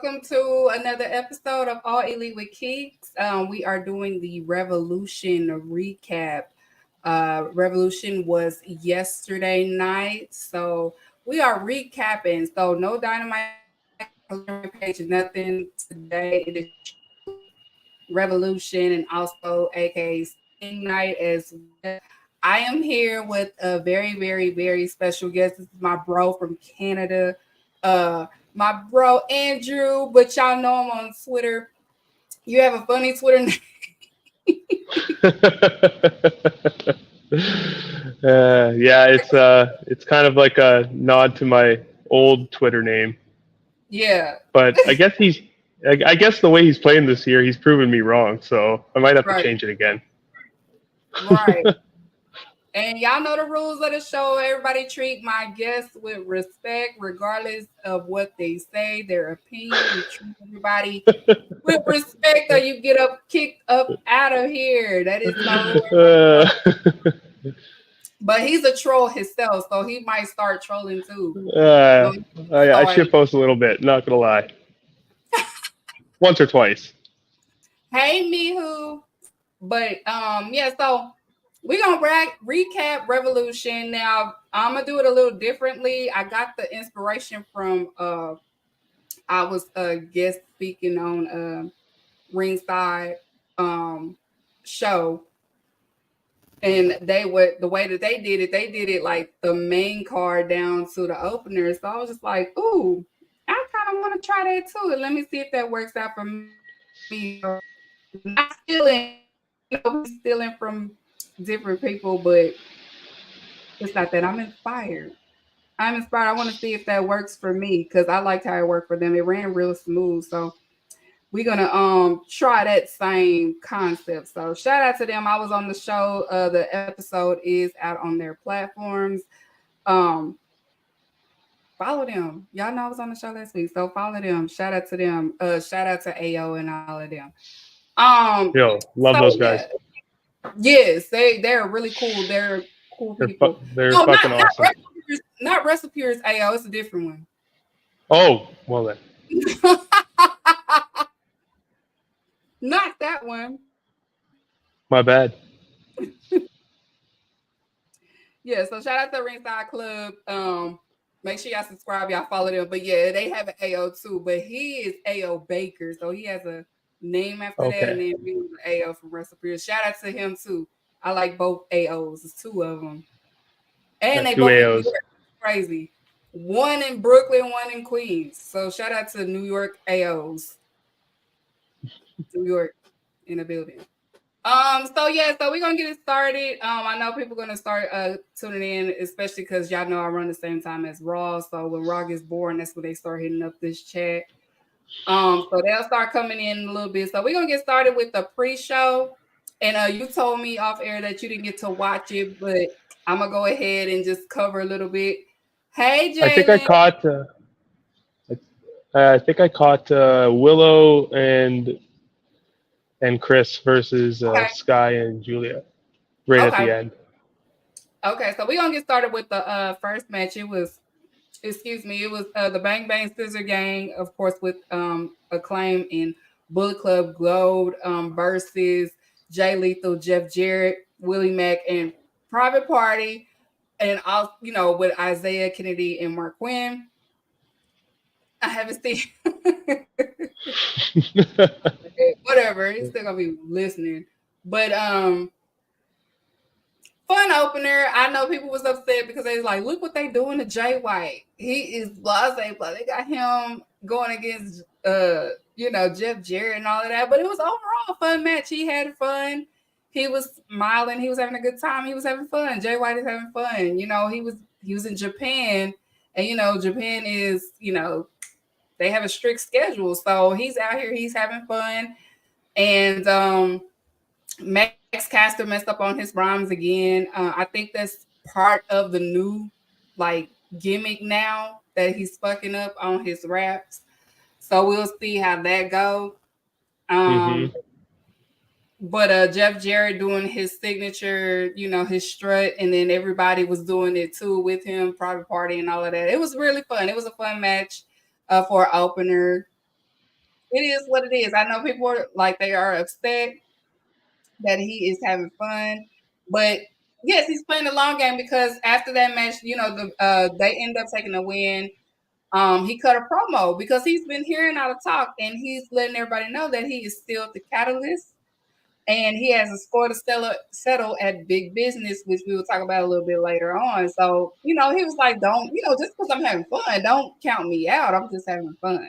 welcome to another episode of All Elite with Keeks. We are doing the Revolution recap. Revolution was yesterday night, so we are recapping. So no Dynamite page, nothing today. It is Revolution and also aka Sting Night as well. I am here with a very special guest. This is my bro from Canada. My bro Andrew, but y'all know him on Twitter. You have a funny Twitter name. Yeah, it's kind of like a nod to my old Twitter name. Yeah. But I guess the way he's playing this year, he's proven me wrong. So I might have to Right. change it again. Right. And y'all know the rules of the show. Everybody treat my guests with respect, regardless of what they say, their opinion. You treat everybody with respect, or you get kicked up out of here. That is no. But he's a troll himself, so he might start trolling too. I shit post a little bit. Not gonna lie, once or twice. Hey, Mihu. But yeah. So we're gonna recap Revolution. Now I'm gonna do it a little differently. I got the inspiration from I was guest speaking on Ringside show. And the way that they did it like the main card down to the opener. So I was just like, ooh, I kind of want to try that too. And let me see if that works out for me. Not stealing, stealing from different people, but it's not that. I'm inspired. I want to see if that works for me because I liked how it worked for them. It ran real smooth. So we're gonna try that same concept. So shout out to them. I was on the show. The episode is out on their platforms. Follow them. Y'all know I was on the show last week, so follow them. Shout out to them. Shout out to AO and all of them. Yo, love those guys. Yes, they're really cool. They're cool people. They're fucking awesome. Not Recipes AO. It's a different one. Oh, well then. Not that one. My bad. Yeah, so shout out to Ringside Club. Make sure y'all subscribe, y'all follow them. But yeah, they have an AO too, but he is AO Baker, so he has a name after that, and then he was an AO from Recipes. Shout out to him too. I like both AOs. It's two of them, and they both AOs. Crazy. One in Brooklyn, one in Queens. So shout out to New York AOs. New York in the building. So we're gonna get it started. I know people are gonna start tuning in, especially because y'all know I run the same time as Raw. So when Raw gets boring, that's when they start hitting up this chat. So they'll start coming in a little bit. So we're gonna get started with the pre-show. And you told me off air that you didn't get to watch it, but I'm gonna go ahead and just cover a little bit. Hey, Jalen. I think I caught Willow and Chris versus Sky and Julia at the end. Okay, so we're gonna get started with the first match. It was the Bang Bang Scissor Gang, of course, with Acclaim and Bullet Club Gold versus Jay Lethal, Jeff Jarrett, Willie Mack, and Private Party, and all with Isaiah Kennedy and Mark Quinn. I haven't seen. Whatever, he's still gonna be listening. But fun opener. I know people was upset because they was like, look what they doing to Jay White. He is blase. They got him going against Jeff Jarrett and all of that. But it was overall a fun match. He had fun. He was smiling. He was having a good time. He was having fun. Jay White is having fun. He was in Japan, and Japan is they have a strict schedule. So he's out here. He's having fun. And Max Caster messed up on his rhymes again. I think that's part of the new gimmick now that he's fucking up on his raps. So we'll see how that goes. But Jeff Jarrett doing his signature, his strut, and then everybody was doing it too with him, Private Party and all of that. It was really fun. It was a fun match for an opener. it is what it is. I know people are like they are upset that he is having fun, but yes, he's playing the long game because after that match, they end up taking a win. He cut a promo because he's been hearing all the talk and he's letting everybody know that he is still the catalyst and he has a score to settle at Big Business, which we will talk about a little bit later on. So, he was like, don't, just because I'm having fun, don't count me out. I'm just having fun.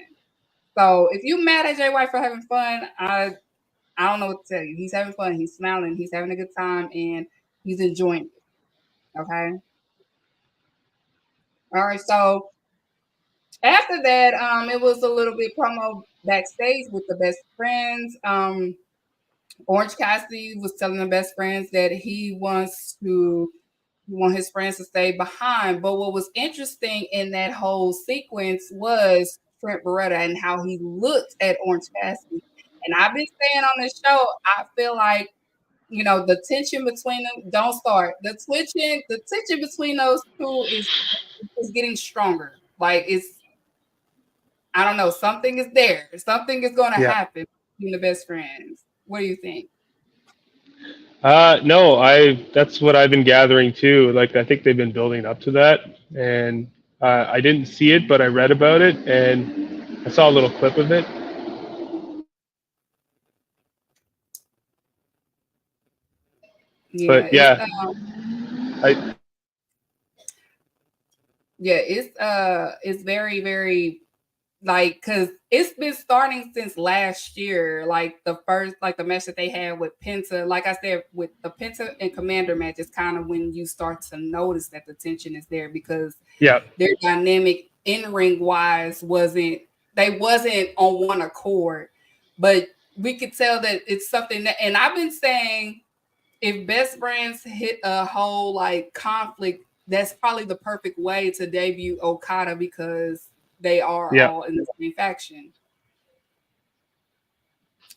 So if you mad at Jay White for having fun, I don't know what to tell you. He's having fun. He's smiling. He's having a good time, and he's enjoying it. Okay. All right. So after that, it was a little bit promo backstage with the best friends. Orange Cassidy was telling the best friends that he wants his friends to stay behind. But what was interesting in that whole sequence was Trent Beretta and how he looked at Orange Cassidy. And I've been saying on this show, I feel like, the tension between them don't start. The tension between those two is getting stronger. Like I don't know, something is there. Something is going to happen between the best friends. What do you think? No, that's what I've been gathering too. Like, I think they've been building up to that, and I didn't see it, but I read about it, and I saw a little clip of it. Yeah, but yeah, it's very, very, like, because it's been starting since last year. Like the match that they had with Penta, like I said, with the Penta and Commander match, is kind of when you start to notice that the tension is there because their dynamic in ring wise wasn't on one accord, but we could tell that it's something that, and I've been saying, if best friends hit a whole like conflict, that's probably the perfect way to debut Okada because they are all in the same faction.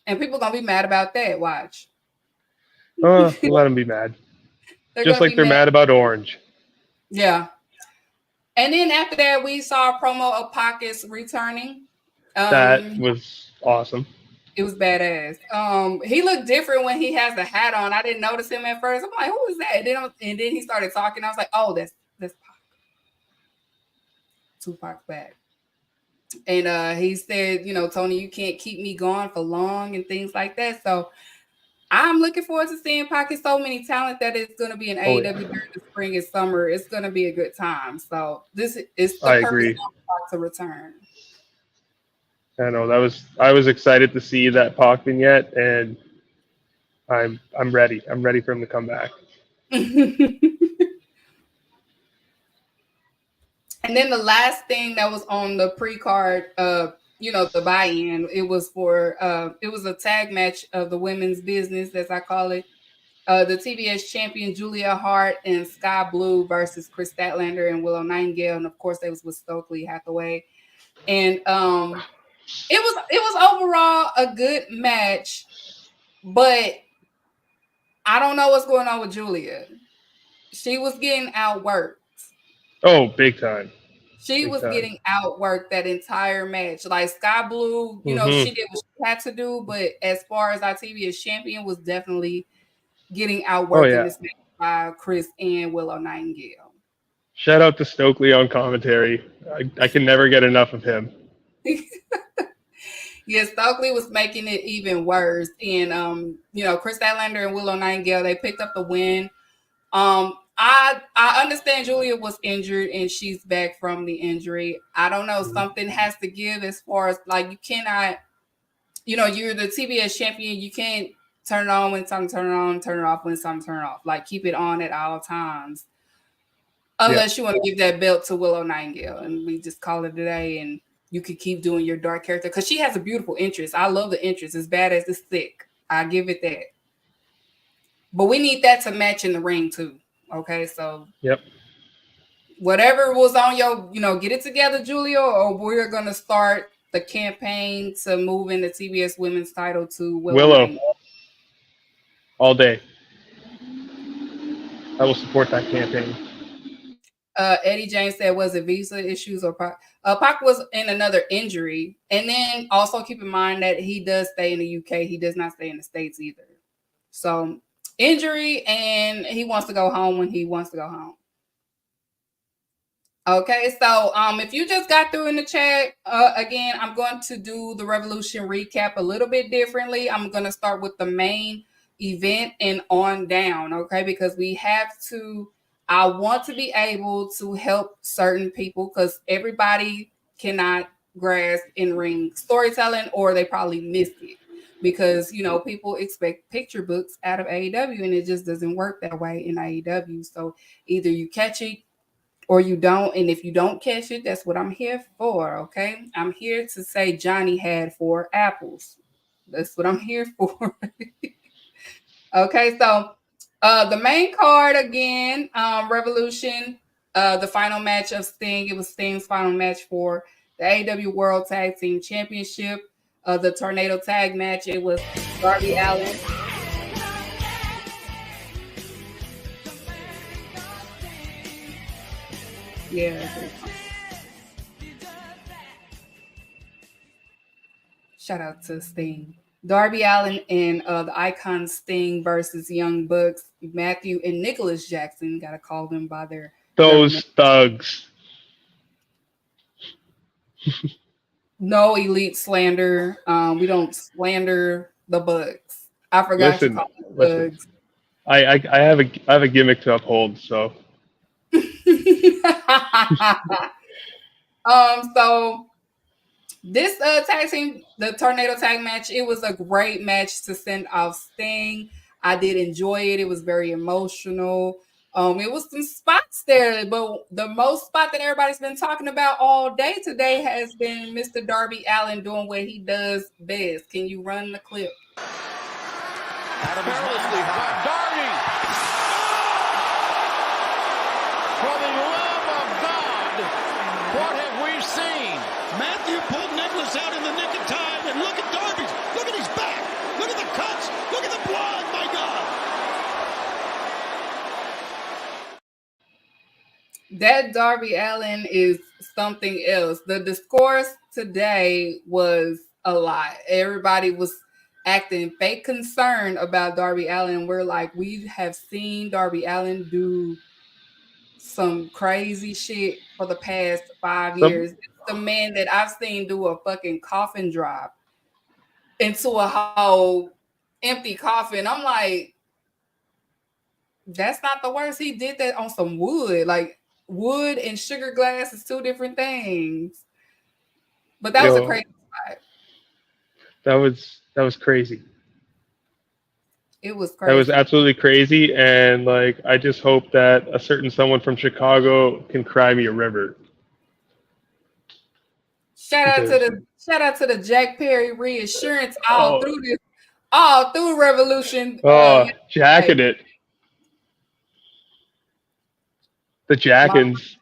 And people are going to be mad about that. Watch. Let them be mad. Just like they're mad about Orange. Yeah. And then after that, we saw a promo of Pockets returning. That was awesome. It was badass. He looked different when he has the hat on. I didn't notice him at first. I'm like, who is that? And then he started talking. I was like, oh, that's Pac. Tupac's back. And he said, Tony, you can't keep me going for long and things like that. So I'm looking forward to seeing Pocket. So many talent that it's going to be in AEW during the spring and summer. It's going to be a good time. So this is the perfect time for Pac to return. I know I was excited to see that Pac vignette, and I'm ready. I'm ready for him to come back. And then the last thing that was on the pre-card, the buy-in, it was a tag match of the women's business, as I call it. The TBS champion Julia Hart and Sky Blue versus Chris Statlander and Willow Nightingale, and of course they was with Stokely Hathaway. And it was overall a good match, but I don't know what's going on with Julia. She was getting outworked. Oh, big time. She was getting outworked that entire match. Like Sky Blue, she did what she had to do, but as far as our TBS champion was definitely getting outworked in this match by Chris and Willow Nightingale. Shout out to Stokely on commentary. I can never get enough of him. Yeah, Stokely was making it even worse. And Chris Statlander and Willow Nightingale, they picked up the win. I understand Julia was injured and she's back from the injury. I don't know. Something has to give as far as like you cannot, you're the TBS champion. You can't turn it on when it's time to turn it on, turn it off when it's time to turn it off. Like keep it on at all times. Unless you want to give that belt to Willow Nightingale and we just call it a day and you could keep doing your dark character because she has a beautiful entrance. I love the entrance. As bad as it's thick. I give it that. But we need that to match in the ring too. Okay, so whatever was on your, get it together, Julia, or we're gonna start the campaign to move in the TBS Women's title to Willow. All day. I will support that campaign. Eddie James said, was it visa issues or Pac? Pac was in another injury. And then also keep in mind that he does stay in the UK. He does not stay in the States either. So injury, and he wants to go home when he wants to go home. Okay, so if you just got through in the chat, again, I'm going to do the Revolution recap a little bit differently. I'm going to start with the main event and on down, okay? Because I want to be able to help certain people because everybody cannot grasp in-ring storytelling, or they probably missed it. Because, people expect picture books out of AEW, and it just doesn't work that way in AEW. So either you catch it or you don't. And if you don't catch it, that's what I'm here for, okay? I'm here to say Johnny had 4 apples. That's what I'm here for. Okay, so the main card again, Revolution, the final match of Sting. It was Sting's final match for the AEW World Tag Team Championship. The Tornado Tag match, it was Darby Allin. Yeah. Shout out to Sting. Darby Allin and the Icon Sting versus Young Bucks, Matthew and Nicholas Jackson. Gotta call them by their those thugs. No elite slander. We don't slander the Bucks. I forgot to call them thugs. I have a gimmick to uphold, so. So this tag team, the Tornado Tag match, it was a great match to send off Sting. I did enjoy it. It was very emotional. It was some spots there, but the most spot that everybody's been talking about all day today has been Mr. Darby Allin doing what he does best. Can you run the clip? Perilously high. Darby! For the love of God, what have we seen? Matthew pulled Nicholas out in the nick of time, and look at Darby's. Look at his back. Look at the cuts. Look at the blood, my God. That Darby Allin is something else. The discourse today was a lot. Everybody was acting fake concerned about Darby Allin. We're like, we have seen Darby Allin do some crazy shit for the past 5 years. It's the man that I've seen do a fucking coffin drop into a whole empty coffin. I'm like, that's not the worst. He did that on some wood. Like, wood and sugar glass is 2 different things. But that was a crazy spot. That was crazy. It was crazy. That was absolutely crazy, and like I just hope that a certain someone from Chicago can cry me a river. Shout out to the Jack Perry reassurance all through Revolution. Jacking it. The Jackins.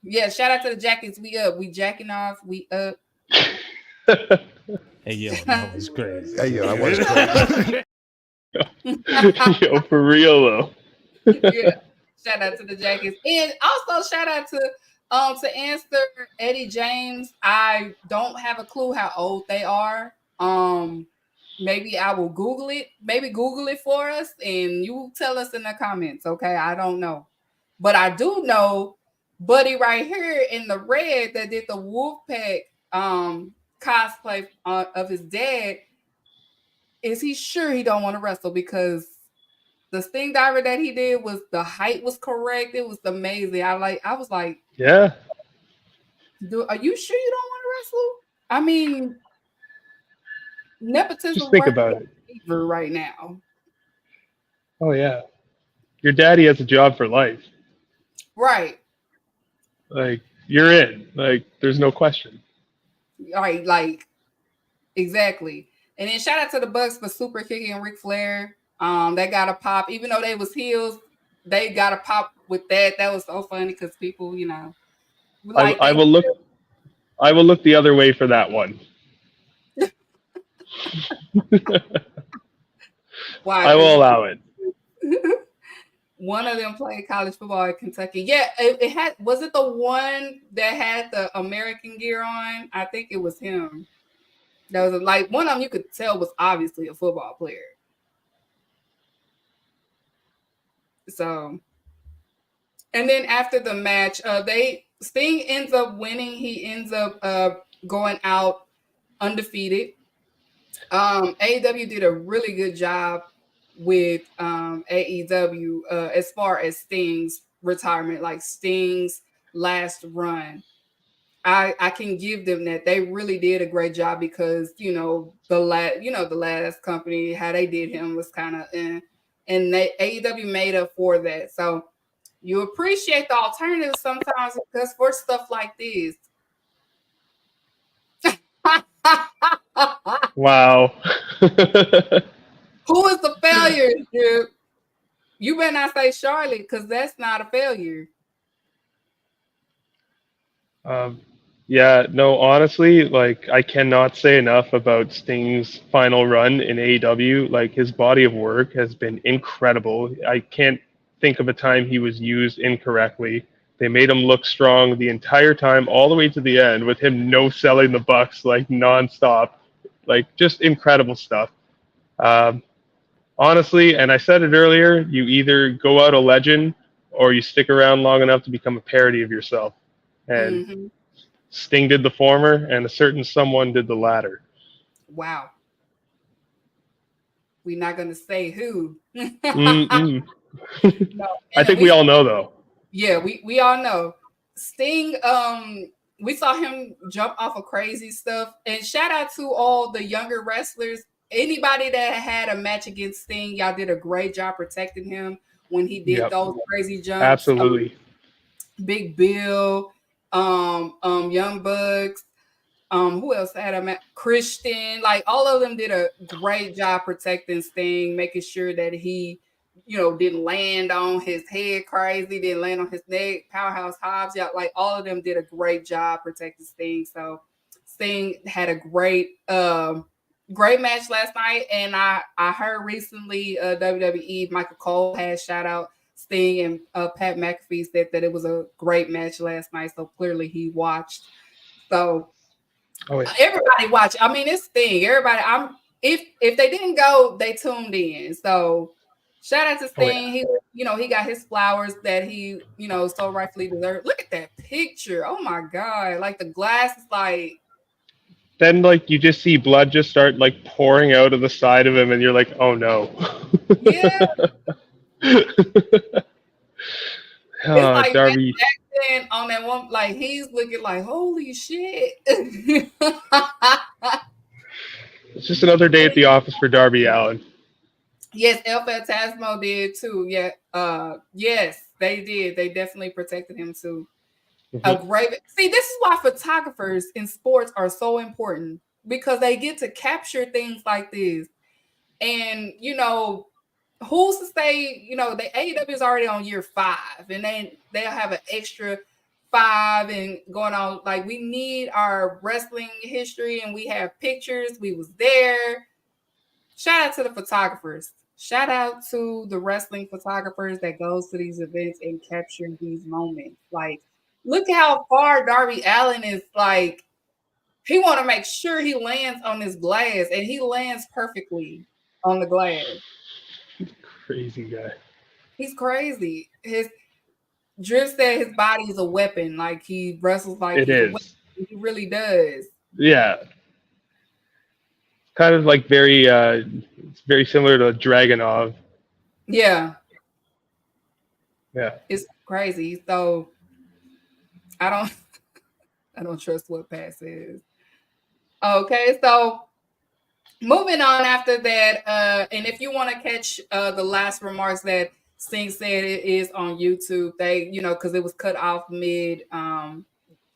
Yeah, shout out to the Jackins. We up. We jacking off. We up. Hey, yo, that was crazy. Hey, yo, that was crazy. Yo, for real though. Yeah. Shout out to the Jackins. And also shout out to answer Eddie James. I don't have a clue how old they are. Maybe I will Google it. Maybe Google it for us and you tell us in the comments. Okay. I don't know. But I do know Buddy right here in the red that did the Wolfpack cosplay of his dad. Is he sure he don't want to wrestle? Because the Sting Diver that he did the height was correct. It was amazing. I was like, yeah. Are you sure you don't want to wrestle? I mean, nepotism. Just think about it right now. Oh yeah, your daddy has a job for life. Right. Like you're in. Like there's no question. Right. Like exactly. And then shout out to the Bucks for super kicking Ric Flair. They got a pop, even though they was heels. They got a pop with that. That was so funny because people, like I will look the other way for that one. Why? I will allow it. One of them played college football at Kentucky. Yeah, it had. Was it the one that had the American gear on? I think it was him. That was like one of them. You could tell was obviously a football player. So, and then after the match, Sting ends up winning. He ends up going out undefeated. AEW did a really good job with AEW as far as Sting's retirement, like Sting's last run. I can give them that. They really did a great job because the last company, how they did him was kind of and AEW made up for that. So you appreciate the alternatives sometimes because for stuff like this. Wow. Who is the failure, dude? You better not say Charlotte because that's not a failure. Yeah, no, honestly, like I cannot say enough about Sting's final run in AEW. Like his body of work has been incredible. I can't think of a time he was used incorrectly. They made him look strong the entire time, all the way to the end, with him no selling the Bucks like nonstop. Like just incredible stuff. Honestly, and I said it earlier, you either go out a legend or you stick around long enough to become a parody of yourself. And Mm-hmm. Sting did the former, and a certain someone did the latter. Wow. We're not going to say who. No, I and think we all know, though. Yeah, we all know. Sting, we saw him jump off of crazy stuff. And shout out to all the younger wrestlers. Anybody that had a match against Sting, y'all did a great job protecting him when he did those crazy jumps. Absolutely. Big Bill, Young Bucks, who else had a match? Christian, like all of them did a great job protecting Sting, making sure that he, didn't land on his head crazy, didn't land on his neck. Powerhouse Hobbs, yeah, like all of them did a great job protecting Sting. So Sting had a great match last night, and I heard recently WWE Michael Cole had shout out Sting, and Pat McAfee said that it was a great match last night. So clearly he watched. So everybody watch. I mean, it's Sting. Everybody. If they didn't go, they tuned in. So shout out to Sting. He got his flowers that he so rightfully deserved. Look at that picture. Oh my god! Like the glass is like. Then you just see blood just start pouring out of the side of him, and you're like, oh no. Yeah. It's like Darby. back then on that one, like he's looking like holy shit. It's just another day at the office for Darby Allin. Yes, El Phantasmo did too. Yeah, yes, they did. They definitely protected him too. Mm-hmm. See, this is why photographers in sports are so important because they get to capture things like this. And who's to say, the AEW is already on year 5 and they'll have an extra 5 and going on. Like we need our wrestling history and we have pictures. We was there. Shout out to the photographers. Shout out to the wrestling photographers that goes to these events and capture these moments. Like, look how far Darby Allin is. Like, he want to make sure he lands on this glass, and he lands perfectly on the glass. Crazy guy. He's crazy. Drift said his body is a weapon. Like he wrestles like it is. He really does. Yeah. Kind of it's very similar to Dragunov. Yeah. Yeah. It's crazy. So I don't trust what Pat says. Okay, so moving on after that, and if you want to catch the last remarks that Sting said, it is on YouTube. They, because it was cut off mid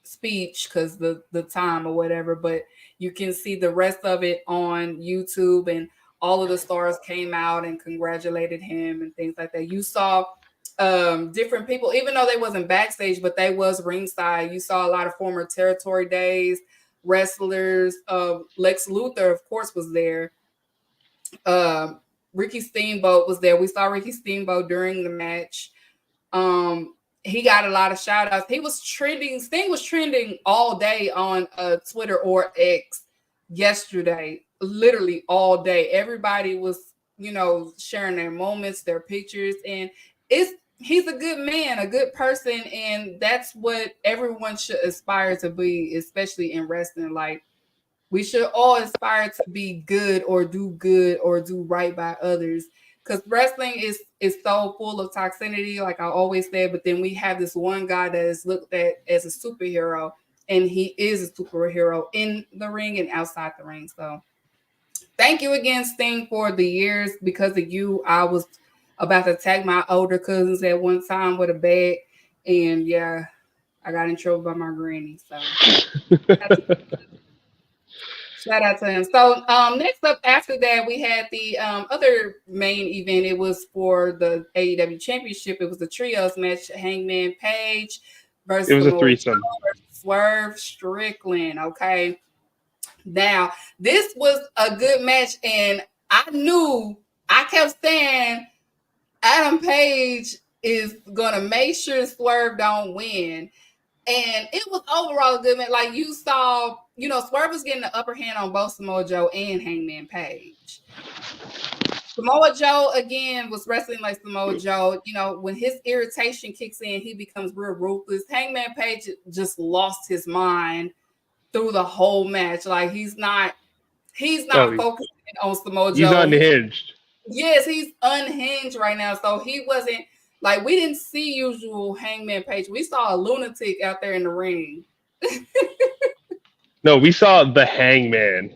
speech because the time or whatever, but you can see the rest of it on YouTube, and all of the stars came out and congratulated him and things like that. You saw different people, even though they wasn't backstage, but they was ringside. You saw a lot of former Territory Days wrestlers. Lex Luthor, of course, was there. Ricky Steamboat was there. We saw Ricky Steamboat during the match. He got a lot of shout outs. He was trending. Sting was trending all day on Twitter or X yesterday, literally all day. Everybody was, sharing their moments, their pictures, and he's a good man, a good person, and that's what everyone should aspire to be, especially in wrestling. Like, we should all aspire to be good or do right by others. Because wrestling is so full of toxicity, like I always say, but then we have this one guy that is looked at as a superhero, and he is a superhero in the ring and outside the ring. So thank you again, Sting, for the years. Because of you, I was about to attack my older cousins at one time with a bag, and yeah, I got in trouble by my granny. So shout out to him. So next up after that, we had the other main event. It was for the AEW Championship. It was a trios match: Hangman Page versus It was a threesome. Swerve Strickland. Okay. Now, this was a good match, and I kept saying Adam Page is gonna make sure Swerve don't win. And it was overall a good match. Like, you saw, Swerve was getting the upper hand on both Samoa Joe and Hangman Page. Samoa Joe, again, was wrestling like Samoa Joe. When his irritation kicks in, he becomes real ruthless. Hangman Page just lost his mind through the whole match. Like, he's not focusing on Samoa Joe. He's unhinged. Yes, he's unhinged right now. So he wasn't, like, we didn't see usual Hangman Page. We saw a lunatic out there in the ring. No, we saw the Hangman.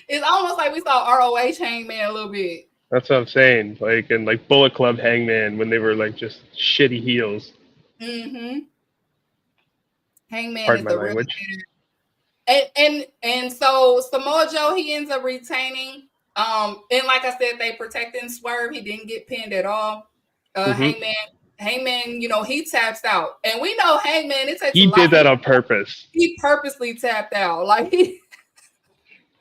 It's almost like we saw ROH Hangman a little bit. That's what I'm saying. Like, and like Bullet Club Hangman when they were like just shitty heels. Mm-hmm. Hangman Pardon is my the language. real. And so Samoa Joe, he ends up retaining. And like I said, they protecting Swerve. He didn't get pinned at all. Hangman, he taps out. And we know Hangman, it takes He did that on purpose. He purposely tapped out. Like,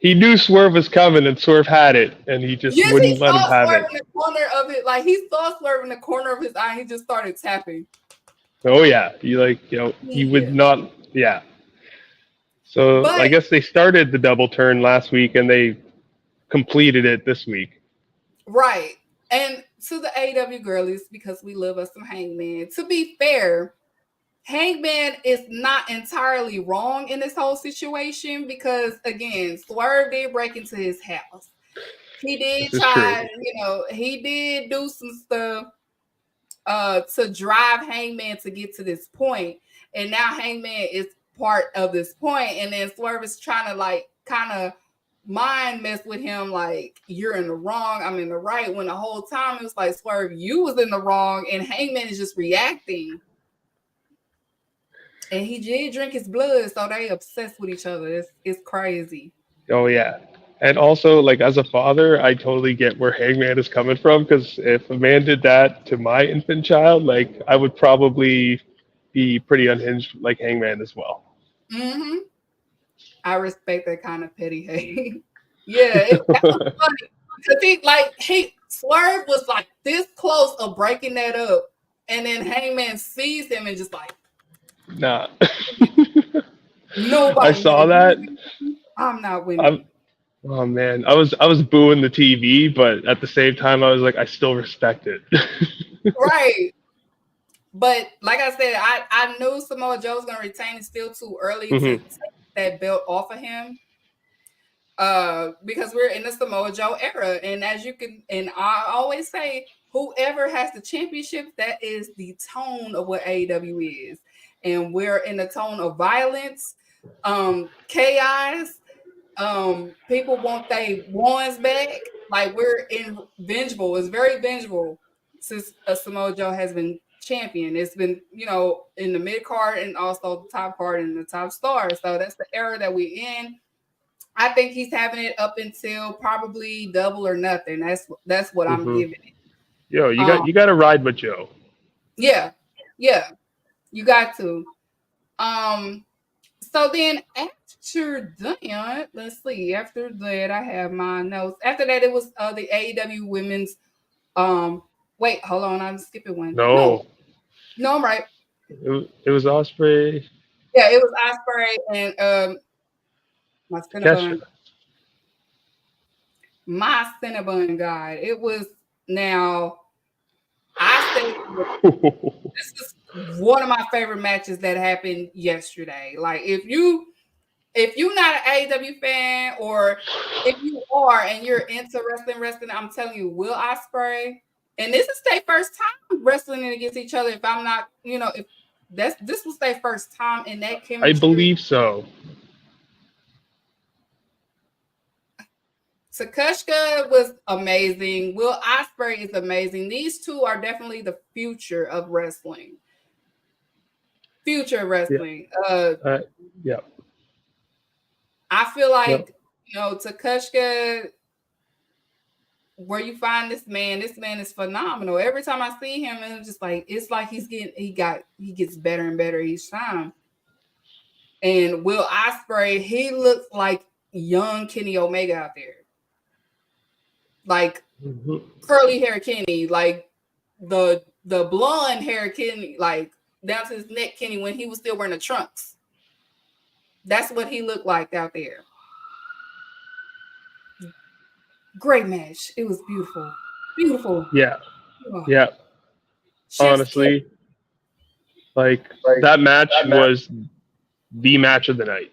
he knew Swerve was coming, and Swerve had it, and he just wouldn't let him have it. In the corner of it, like, he saw Swerve in the corner of his eye. He just started tapping. Oh yeah, he would not. Yeah. So I guess they started the double turn last week, and they completed it this week. Right. And to the AEW girlies, because we love us some Hangman. To be fair, Hangman is not entirely wrong in this whole situation, because, again, Swerve did break into his house. He did try, he did do some stuff to drive Hangman to get to this point. And now Hangman is part of this point. And then Swerve is trying to, like, kind of mind mess with him, like, you're in the wrong, I'm in the right, when the whole time it was like, Swerve, you was in the wrong, and Hangman is just reacting. And he did drink his blood, so they obsessed with each other. It's crazy. Oh yeah. And also, like, as a father, I totally get where Hangman is coming from, because if a man did that to my infant child, like, I would probably be pretty unhinged like Hangman as well. Mm-hmm. I respect that kind of petty hate. Yeah, that was funny. Because Swerve was like this close of breaking that up, and then Hangman sees him and just like, nah. Nobody. I saw that. I'm not winning. Oh man, I was booing the TV, but at the same time, I was like, I still respect it. Right. But like I said, I knew Samoa Joe's gonna retain. It's still too early to take that belt off of him. Because we're in the Samoa Joe era, and and I always say, whoever has the championship, that is the tone of what AEW is, and we're in the tone of violence, chaos. People want their ones back. Like, we're in vengeful. It's very vengeful since Samoa Joe has been champion. It's been, in the mid card and also the top card and the top star. So that's the era that we're in. I think he's having it up until probably Double or Nothing. That's what I'm giving it. Yo, you got to ride with Joe. Yeah, you got to. So then after that, let's see. After that, I have my notes. After that, it was the AEW women's. Wait, hold on. I'm skipping one. No, No, I'm right. it was Ospreay. Yeah, it was Ospreay and my Cinnabon. Takeshita. My Cinnabon guy. It was now. I say this is one of my favorite matches that happened yesterday. Like if you're not an AEW fan, or if you are and you're into wrestling, I'm telling you, Will Ospreay, and this is their first time wrestling against each other. If I'm not, if this was their first time in that chemistry. I believe so. Takeshita was amazing. Will Ospreay is amazing. These two are definitely the future of wrestling. Future wrestling. Yeah. I feel like, Takeshita, where you find this man is phenomenal. Every time I see him, and it's like he gets better and better each time. And Will Ospreay, he looks like young Kenny Omega out there. Like curly hair Kenny, like the blonde hair Kenny, like down to his neck Kenny when he was still wearing the trunks. That's what he looked like out there. Great match. It was beautiful. Beautiful. Yeah. Oh. Yeah. Honestly, like that match was the match of the night.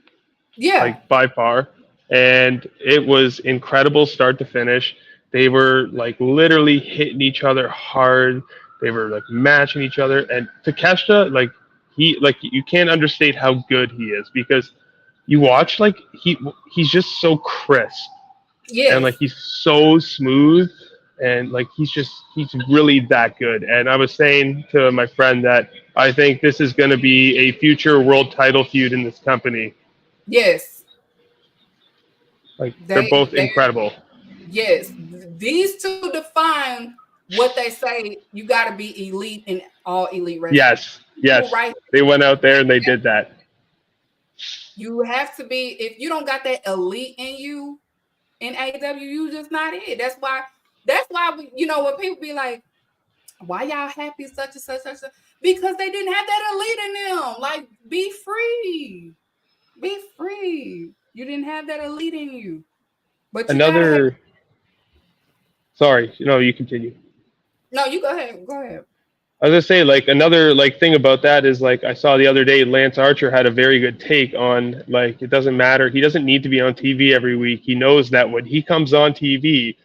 Yeah. Like by far. And it was incredible start to finish. They were like literally hitting each other hard. They were like matching each other. And Takeshita, you can't understate how good he is, because you watch, like he's just so crisp. Yes. And like he's so smooth, and like he's really that good. And I was saying to my friend that I think this is going to be a future world title feud in this company. Yes. Like they're both incredible. Yes. These two define what they say. You got to be elite in all elite wrestling. Yes. Right. They went out there and they did that. You have to be, if you don't got that elite in you in AEW, you just not it. That's why when people be like, why y'all happy such and such, because they didn't have that elite in them. Like, be free. Be free. You didn't have that elite in you. But sorry, you continue. No, you go ahead. Go ahead. I was gonna say, like, another like thing about that is, like, I saw the other day Lance Archer had a very good take on, like, it doesn't matter. He doesn't need to be on TV every week. He knows that when he comes on TV,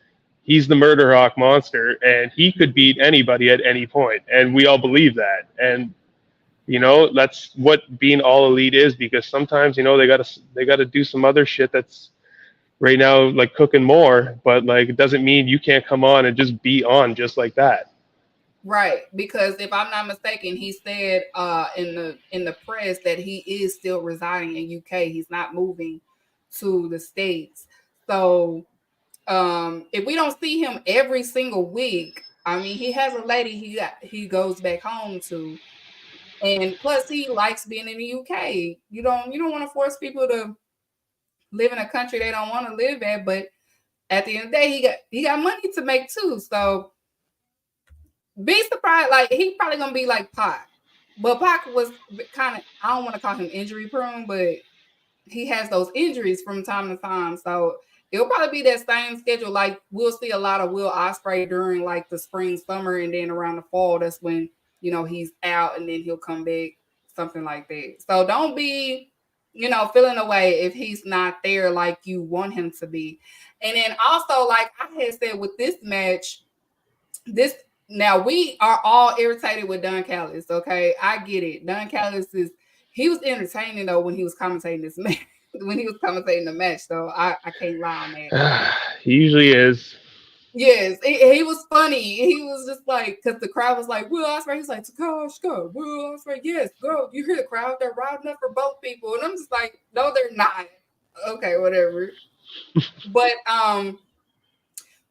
he's the Murder Hawk monster, and he could beat anybody at any point. And we all believe that. And that's what being all elite is, because sometimes they gotta do some other shit that's right now like cooking more, but like it doesn't mean you can't come on and just be on just like that. Right, because if I'm not mistaken, he said in the press that he is still residing in UK. He's not moving to the States. So if we don't see him every single week, I mean, he has a lady he goes back home to, and plus he likes being in the UK. You don't want to force people to live in a country they don't want to live at, but at the end of the day, he got money to make too. So be surprised, like he probably gonna be like Pac. But Pac was kind of, I don't want to call him injury prone, but he has those injuries from time to time. So it'll probably be that same schedule. Like we'll see a lot of Will Ospreay during like the spring, summer, and then around the fall, that's when he's out, and then he'll come back, something like that. So don't be feeling away if he's not there like you want him to be. And then also, like I had said with this match, now we are all irritated with Don Callis. Okay, I get it. Don Callis he was entertaining though when he was commentating this match. When he was commentating the match, though, I can't lie on that. He usually is. Yes, he was funny. He was just like, because the crowd was like, Will Ospreay. He's like, Takeshita, Will Ospreay. Yes, girl, you hear the crowd? They're riding up for both people, and I'm just like, no, they're not. Okay, whatever. But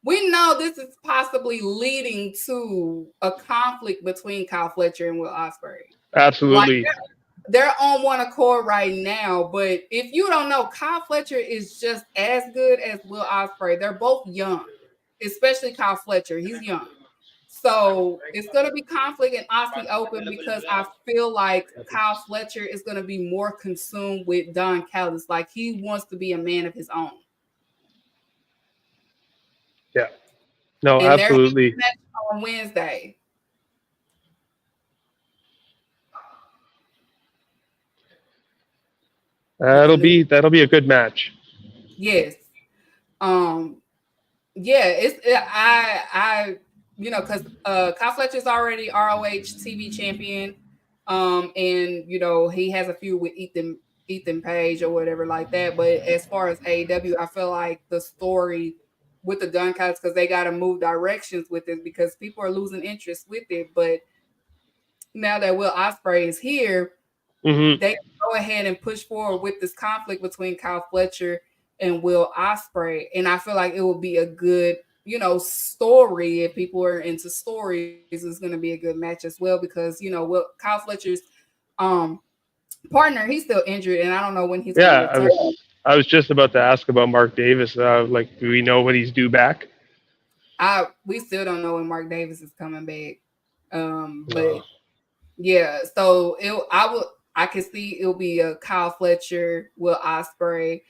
we know this is possibly leading to a conflict between Kyle Fletcher and Will Ospreay. Absolutely. Like, they're on one accord right now. But if you don't know, Kyle Fletcher is just as good as Will Ospreay. They're both young, especially Kyle Fletcher. He's young. So it's going to be conflict in Aussie Open because I feel like Kyle Fletcher is going to be more consumed with Don Callis. Like he wants to be a man of his own. Yeah. No, And absolutely. they're on Wednesday. That'll be a good match. Yes. Yeah, I because Kyle Fletcher's already ROH TV champion. And he has a feud with Ethan Page or whatever like that. But as far as AEW, I feel like the story with the Gun Cows, because they got to move directions with it because people are losing interest with it. But now that Will Ospreay is here, they can go ahead and push forward with this conflict between Kyle Fletcher and Will Ospreay. And I feel like it will be a good, story. If people are into stories, it's going to be a good match as well because, Kyle Fletcher's partner, he's still injured and I don't know when he's going to return. I was just about to ask about Mark Davis. Do we know when he's due back? We still don't know when Mark Davis is coming back. But yeah, so I can see it'll be a Kyle Fletcher, Will Ospreay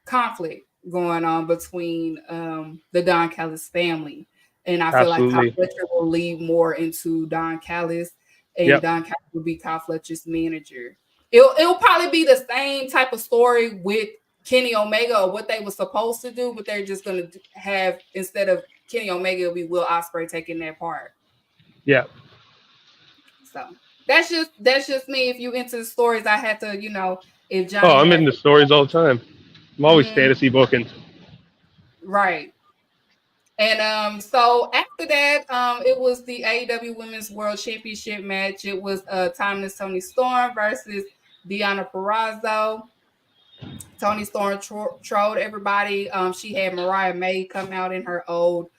conflict going on between the Don Callis family. And I feel like Kyle Fletcher will lead more into Don Callis and Don Callis will be Kyle Fletcher's manager. It'll probably be the same type of story with Kenny Omega or what they were supposed to do, but they're just going to have, instead of Kenny Omega, it'll be Will Ospreay taking that part. Yeah. So that's just me. If you into the stories, I had to, if Johnny. I'm into stories all the time. I'm always fantasy booking. Right. And so after that, it was the AEW Women's World Championship match. It was Timeless Toni Storm versus Deonna Purrazzo. Toni Storm trolled everybody. She had Mariah May come out in her old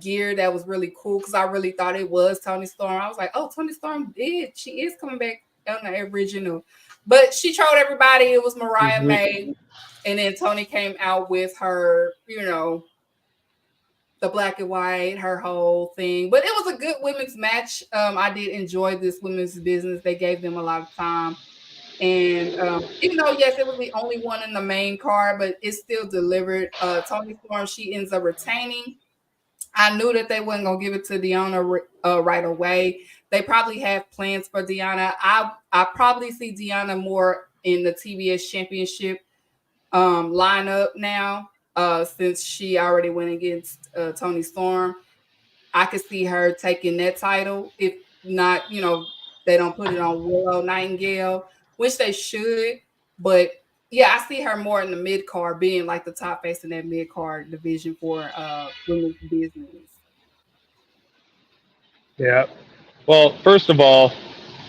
gear that was really cool because I really thought it was Toni Storm. I was like, oh, Toni Storm she is coming back on the original. But she trolled everybody. It was Mariah May. And then Toni came out with her, the black and white, her whole thing. But it was a good women's match. I did enjoy this women's business. They gave them a lot of time. And even though, yes, it was the only one in the main card, but it still delivered. Toni Storm, she ends up retaining. I knew that they wasn't going to give it to Deonna right away. They probably have plans for Deonna. I probably see Deonna more in the TBS Championship lineup now, since she already went against Toni Storm. I could see her taking that title. If not, they don't put it on Willow Nightingale, which they should. But yeah, I see her more in the mid card, being like the top face in that mid card division for women's business. Yeah. Well, first of all,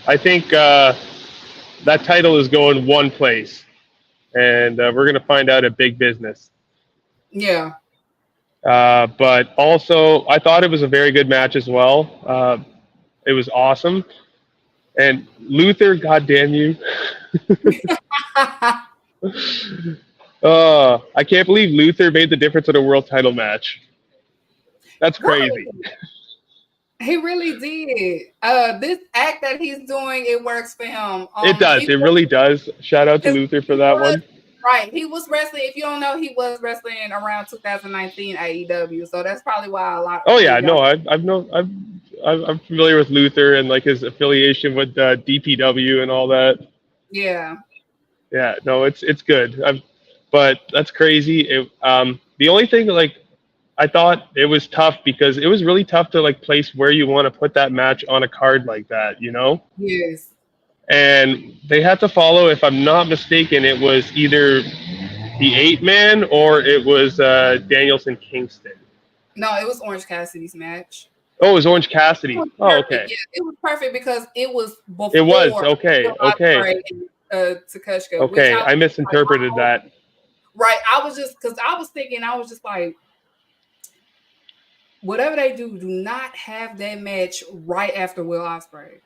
I think that title is going one place, and we're going to find out at Big Business. Yeah. But also, I thought it was a very good match as well. It was awesome. And Luther, goddamn you. I can't believe Luther made the difference in a world title match. That's crazy. He really did. This act that he's doing, it works for him. It does. It really does. Shout out to Luther for that one. Right. He was wrestling. If you don't know, he was wrestling around 2019 AEW. So that's probably why a lot. Oh yeah, no, I'm familiar with Luther and like his affiliation with DPW and all that. Yeah. Yeah. No, it's good. But that's crazy. The only thing I thought it was tough because it was really tough to place where you want to put that match on a card like that, Yes. And they had to follow, if I'm not mistaken, it was either the 8-man or it was Danielson Kingston. No, it was Orange Cassidy's match. Oh, it was Orange Cassidy. Okay. Yeah, it was perfect because it was before. It was okay. Takeshita. Okay, I misinterpreted that. Right, I was just like, whatever they do not have that match right after Will Ospreay.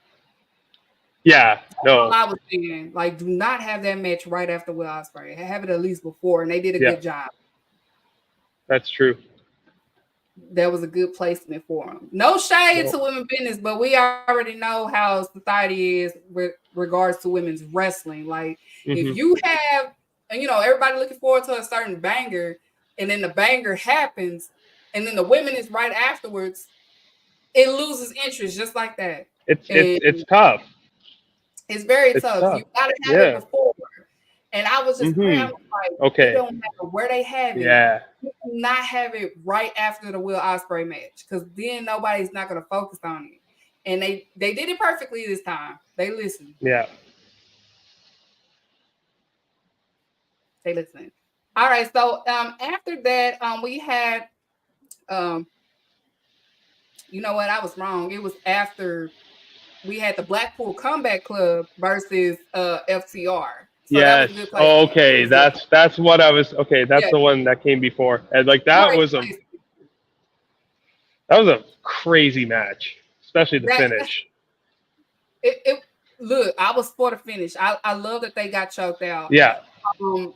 Yeah, All no, I was saying, like, do not have that match right after Will Ospreay. Have it at least before, and they did a good job. that's true. That was a good placement for them. No shade to women's business, but we already know how society is with regards to women's wrestling. Like, if you have, and everybody looking forward to a certain banger, and then the banger happens, and then the women is right afterwards, it loses interest just like that. It's tough. It's very It's tough. tough. You gotta have it Yeah. before. And I was just praying, I was like, Okay. it don't matter where they have it. Yeah. You cannot have it right after the Will Ospreay match, because then nobody's not gonna focus on it. And they did it perfectly this time. They listened. Yeah. They listened. All right. So after that, we had you know what? I was wrong. It was after we had the Blackpool Comeback Club versus FTR. So that was a good place. Oh, okay. That's what I was. Okay, that's the one that came before, and like that was a crazy match, especially the finish. Look, I was for the finish. I love that they got choked out. Yeah. The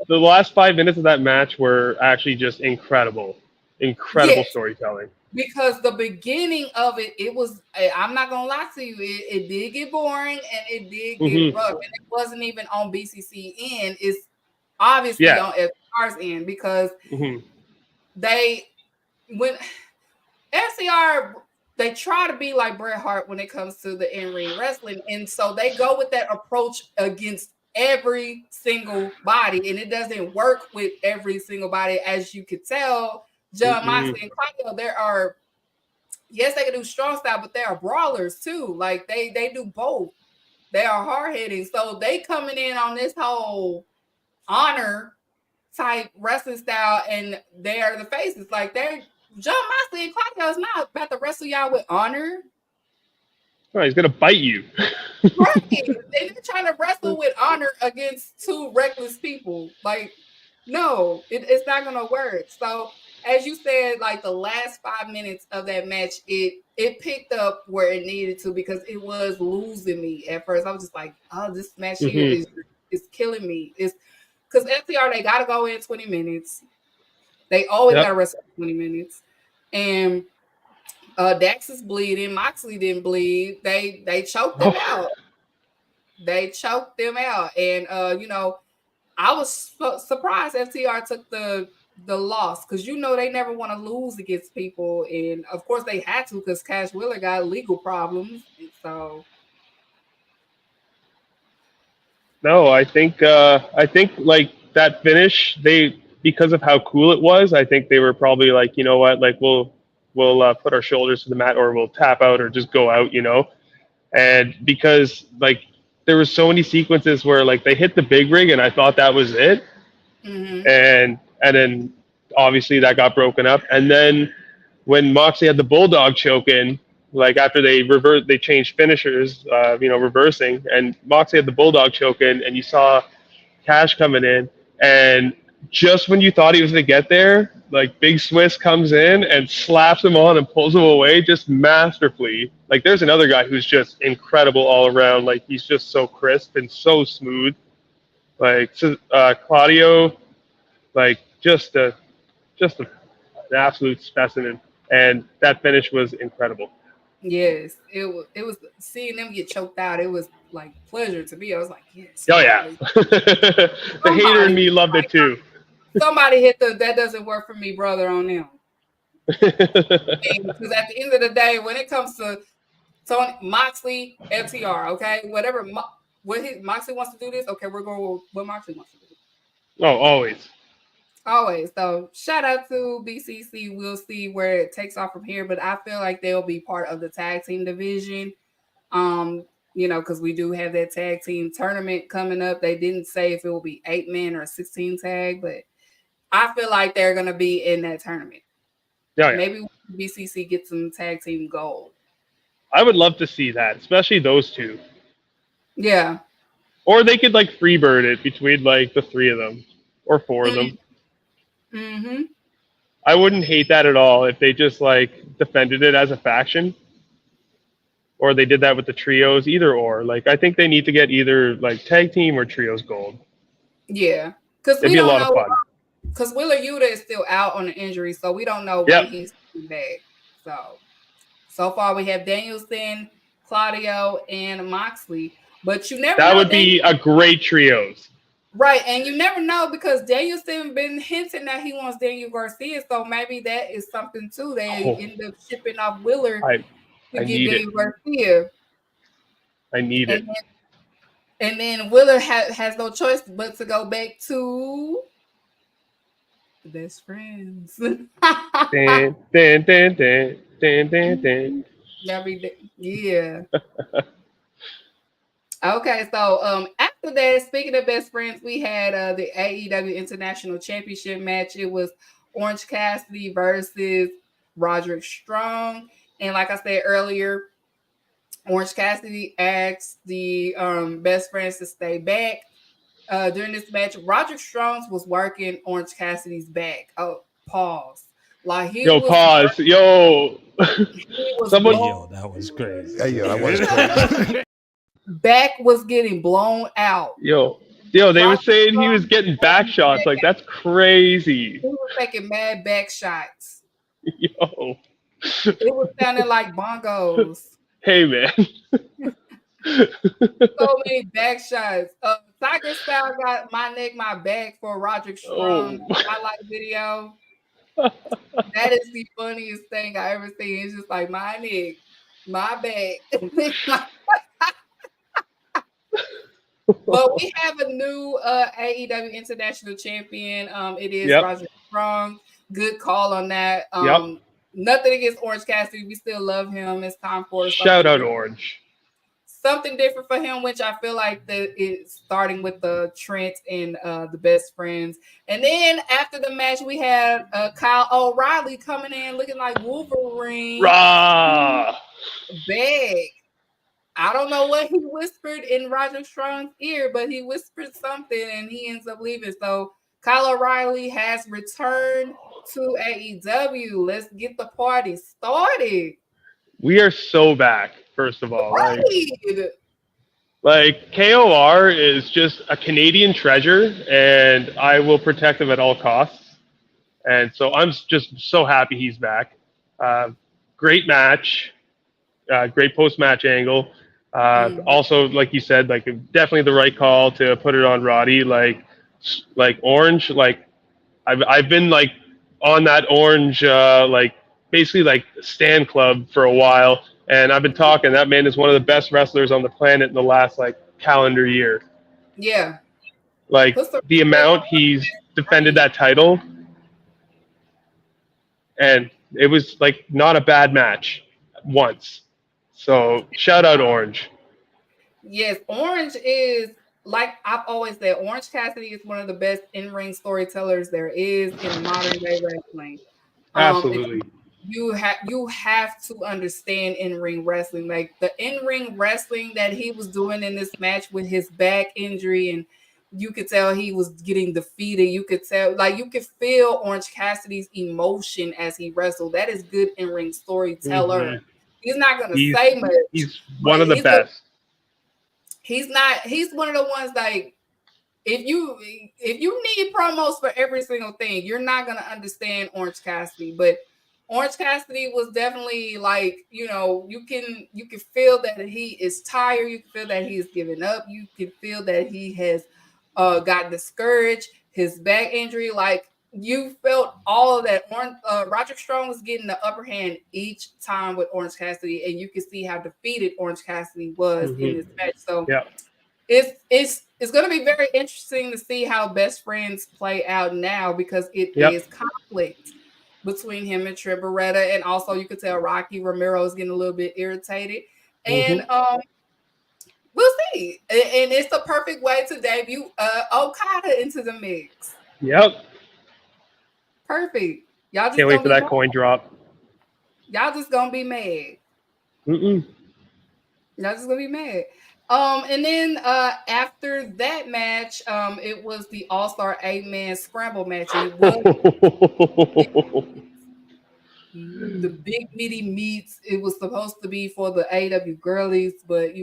last 5 minutes of that match were actually just incredible. Incredible storytelling. Because the beginning of it was, I'm not going to lie to you, it did get boring and it did get rough. And it wasn't even on BCC end. It's obviously on FCR's end, because when FCR, they try to be like Bret Hart when it comes to the in-ring wrestling. And so they go with that approach against every single body. And it doesn't work with every single body, as you could tell. John Moxley and Claudio, yes, they can do strong style, but they are brawlers too. Like they do both. They are hard hitting. So they coming in on this whole honor type wrestling style, and they are the faces. Like John Moxley and Claudio is not about to wrestle y'all with honor. Oh, he's gonna bite you. Right. They're trying to wrestle with honor against two reckless people. Like, no, it's not gonna work. So, as you said, like the last 5 minutes of that match, it picked up where it needed to, because it was losing me at first. I was just like, oh, this match here is killing me. It's because FTR, they gotta go in 20 minutes. They always gotta wrestle 20 minutes. And Dax is bleeding. Moxley didn't bleed. They choked them out. They choked them out. And I was surprised FTR took the loss, because they never want to lose against people, and of course they had to, because Cash Wheeler got legal problems. And so no, I think like that finish, because of how cool it was, I think they were probably like, you know what, like we'll put our shoulders to the mat, or we'll tap out, or just go out, and because like there were so many sequences where like they hit the big rig and I thought that was it, and then obviously that got broken up, and then when Moxley had the bulldog choke in, like after they changed finishers, reversing, and Moxley had the bulldog choke in, and you saw Cash coming in, and just when you thought he was going to get there, like Big Swiss comes in and slaps him on and pulls him away just masterfully. Like there's another guy who's just incredible all around. Like he's just so crisp and so smooth. Like Claudio, like just an absolute specimen. And that finish was incredible. yes, it was seeing them get choked out. It was like pleasure to me. I was like, yes. Oh yeah. The hater in me loved it too. Somebody hit that doesn't work for me, brother, on them. Because at the end of the day, when it comes to Tony Moxley, FTR, okay, whatever, Moxley wants to do this, okay, we're going with what Moxley wants to do. Oh, always. So shout out to BCC. We'll see where it takes off from here, but I feel like they'll be part of the tag team division. Because we do have that tag team tournament coming up. They didn't say if it will be 8 men or 16 tag, but I feel like they're going to be in that tournament. Yeah. Maybe BCC gets some tag team gold. I would love to see that, especially those two. Yeah. Or they could like freebird it between like the 3 of them or 4 of them. Mm-hmm. I wouldn't hate that at all if they just like defended it as a faction. or they did that with the trios, either or. Like, I think they need to get either like tag team or trios gold. Yeah, because It'd we be a don't lot know. of fun. Because Wheeler Yuta is still out on an injury, so we don't know when he's back. So far we have Danielson, Claudio, and Moxley. But you never know. That would be a great trios. Right, and you never know because Danielson been hinting that he wants Daniel Garcia, so maybe that is something too. They end up shipping off Wheeler to get Daniel Garcia. I need it. And then Wheeler has no choice but to go back to the best friends. Yeah. Okay, so after that, speaking of best friends, we had the AEW International Championship match. It was Orange Cassidy versus Roderick Strong. And like I said earlier, Orange Cassidy asked the best friends to stay back. During this match, Roderick Strong was working Orange Cassidy's back. Oh, pause. Like he was pause. Someone, that was crazy. That was crazy. Back was getting blown out. Yo, they were saying he was getting back shots. Like, that's crazy. He was taking mad back shots. Yo. It was sounding like bongos. Hey, man. So many back shots. Tiger Style got My Neck, My Back for Roderick Strong highlight video. That is the funniest thing I ever seen. It's just like my neck, my back. But we have a new AEW International Champion. It is Roderick Strong. Good call on that. Nothing against Orange Cassidy. We still love him. It's time for shout out Orange. Something different for him, which I feel like that is starting with the Trent and the best friends. And then after the match, we had Kyle O'Reilly coming in looking like Wolverine. Rah! Big. I don't know what he whispered in Roderick Strong's ear, but he whispered something and he ends up leaving. So Kyle O'Reilly has returned to AEW. Let's get the party started. We are so back, first of all. Like KOR is just a Canadian treasure, and I will protect him at all costs. And so I'm just so happy he's back. Great match. Great post-match angle. Also, like you said, like definitely the right call to put it on Roddy. Like Orange, like I've been like on that Orange, like basically like Stan Club for a while, and I've been talking. That man is one of the best wrestlers on the planet in the last like calendar year. Yeah. Like the amount he's defended that title, and it was like not a bad match once. So shout out Orange. Yes, Orange is, like I've always said, Orange Cassidy is one of the best in-ring storytellers there is in modern day wrestling. Absolutely. You have to understand in-ring wrestling. Like the in-ring wrestling that he was doing in this match with his back injury, and you could tell he was getting defeated. You could tell, like you could feel Orange Cassidy's emotion as he wrestled. That is good in-ring storyteller. Mm-hmm. He's not going to say much. He's one of the best. He's one of the ones like if you need promos for every single thing, you're not going to understand Orange Cassidy. But Orange Cassidy was definitely like, you know, you can feel that he is tired. You can feel that he is giving up. You can feel that he has got discouraged. His back injury, like you felt all of that. Roderick Strong was getting the upper hand each time with Orange Cassidy, and you can see how defeated Orange Cassidy was in this match. So it's going to be very interesting to see how best friends play out now, because it is conflict between him and Trent Beretta, and also you could tell Rocky Romero is getting a little bit irritated, and we'll see. And it's the perfect way to debut Okada into the mix. Yep. Perfect. Y'all just can't wait for that coin drop. Y'all just gonna be mad. Y'all just gonna be mad. And then after that match, it was the All-Star 8-man scramble match. the big meaty meets. It was supposed to be for the AEW girlies, but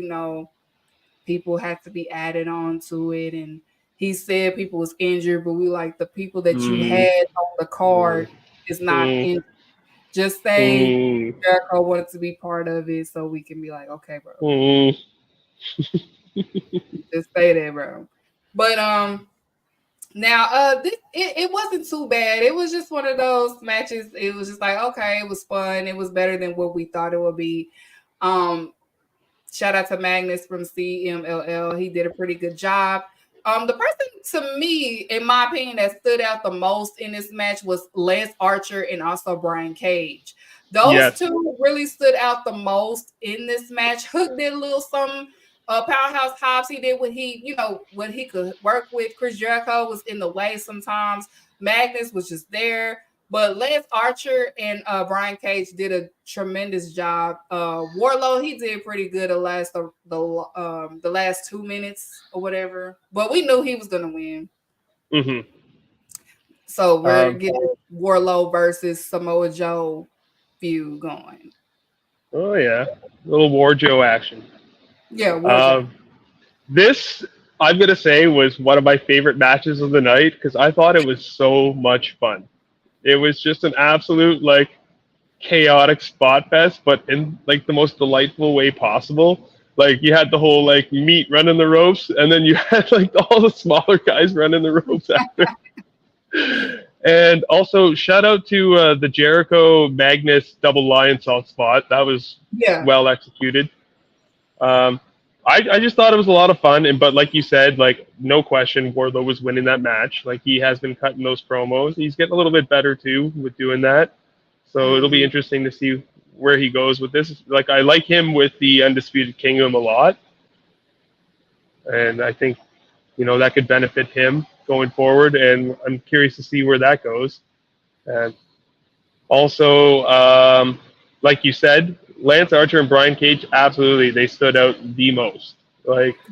people had to be added on to it. And he said people was injured, but we like the people that you had on the card is not injured. Just say Jericho wanted to be part of it, so we can be like, okay, bro. Just say that, bro. But now it wasn't too bad. It was just one of those matches. It was just like, okay, it was fun. It was better than what we thought it would be. Shout out to Magnus from CMLL. He did a pretty good job. The person, to me, in my opinion, that stood out the most in this match was Lance Archer and also Brian Cage. Those two really stood out the most in this match. Hook did a little something. Powerhouse Hobbs, he did what he could work with. Chris Jericho was in the way sometimes. Magnus was just there. But Lance Archer and Brian Cage did a tremendous job. Wardlow, he did pretty good the last 2 minutes or whatever. But we knew he was going to win. Mm-hmm. So we're getting Wardlow versus Samoa Joe feud going. Oh, yeah. A little War Joe action. Yeah, War Joe. This, I'm going to say, was one of my favorite matches of the night because I thought it was so much fun. It was just an absolute, chaotic spot fest, but in, the most delightful way possible. You had the whole, meat running the ropes, and then you had, all the smaller guys running the ropes after. And also, shout out to the Jericho Magnus double lion salt spot. That was well executed. I just thought it was a lot of fun, but like you said, no question, Wardlow was winning that match. He has been cutting those promos. He's getting a little bit better too with doing that. So it'll be interesting to see where he goes with this. I like him with the Undisputed Kingdom a lot, and I think that could benefit him going forward. And I'm curious to see where that goes. And also, like you said, Lance Archer and Brian Cage, absolutely, they stood out the most.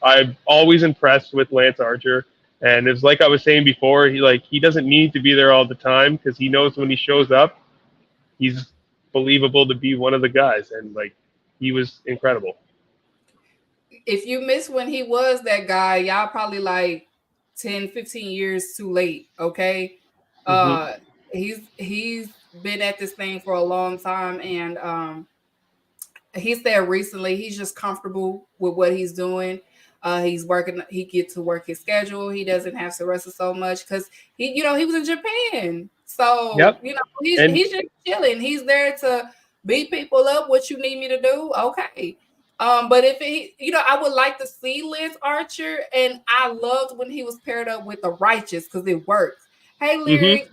I'm always impressed with Lance Archer, and it's like I was saying before, he doesn't need to be there all the time because he knows when he shows up, he's believable to be one of the guys, and he was incredible. If you miss when he was that guy, y'all probably 10, 15 years too late. Okay, he's been at this thing for a long time, and he said recently he's just comfortable with what he's doing. He's working. He gets to work his schedule. He doesn't have to wrestle so much because he was in Japan. So he's just chilling. He's there to beat people up. What you need me to do? Okay. But if I would like to see Lance Archer, and I loved when he was paired up with the Righteous because it works. Hey, Lyric,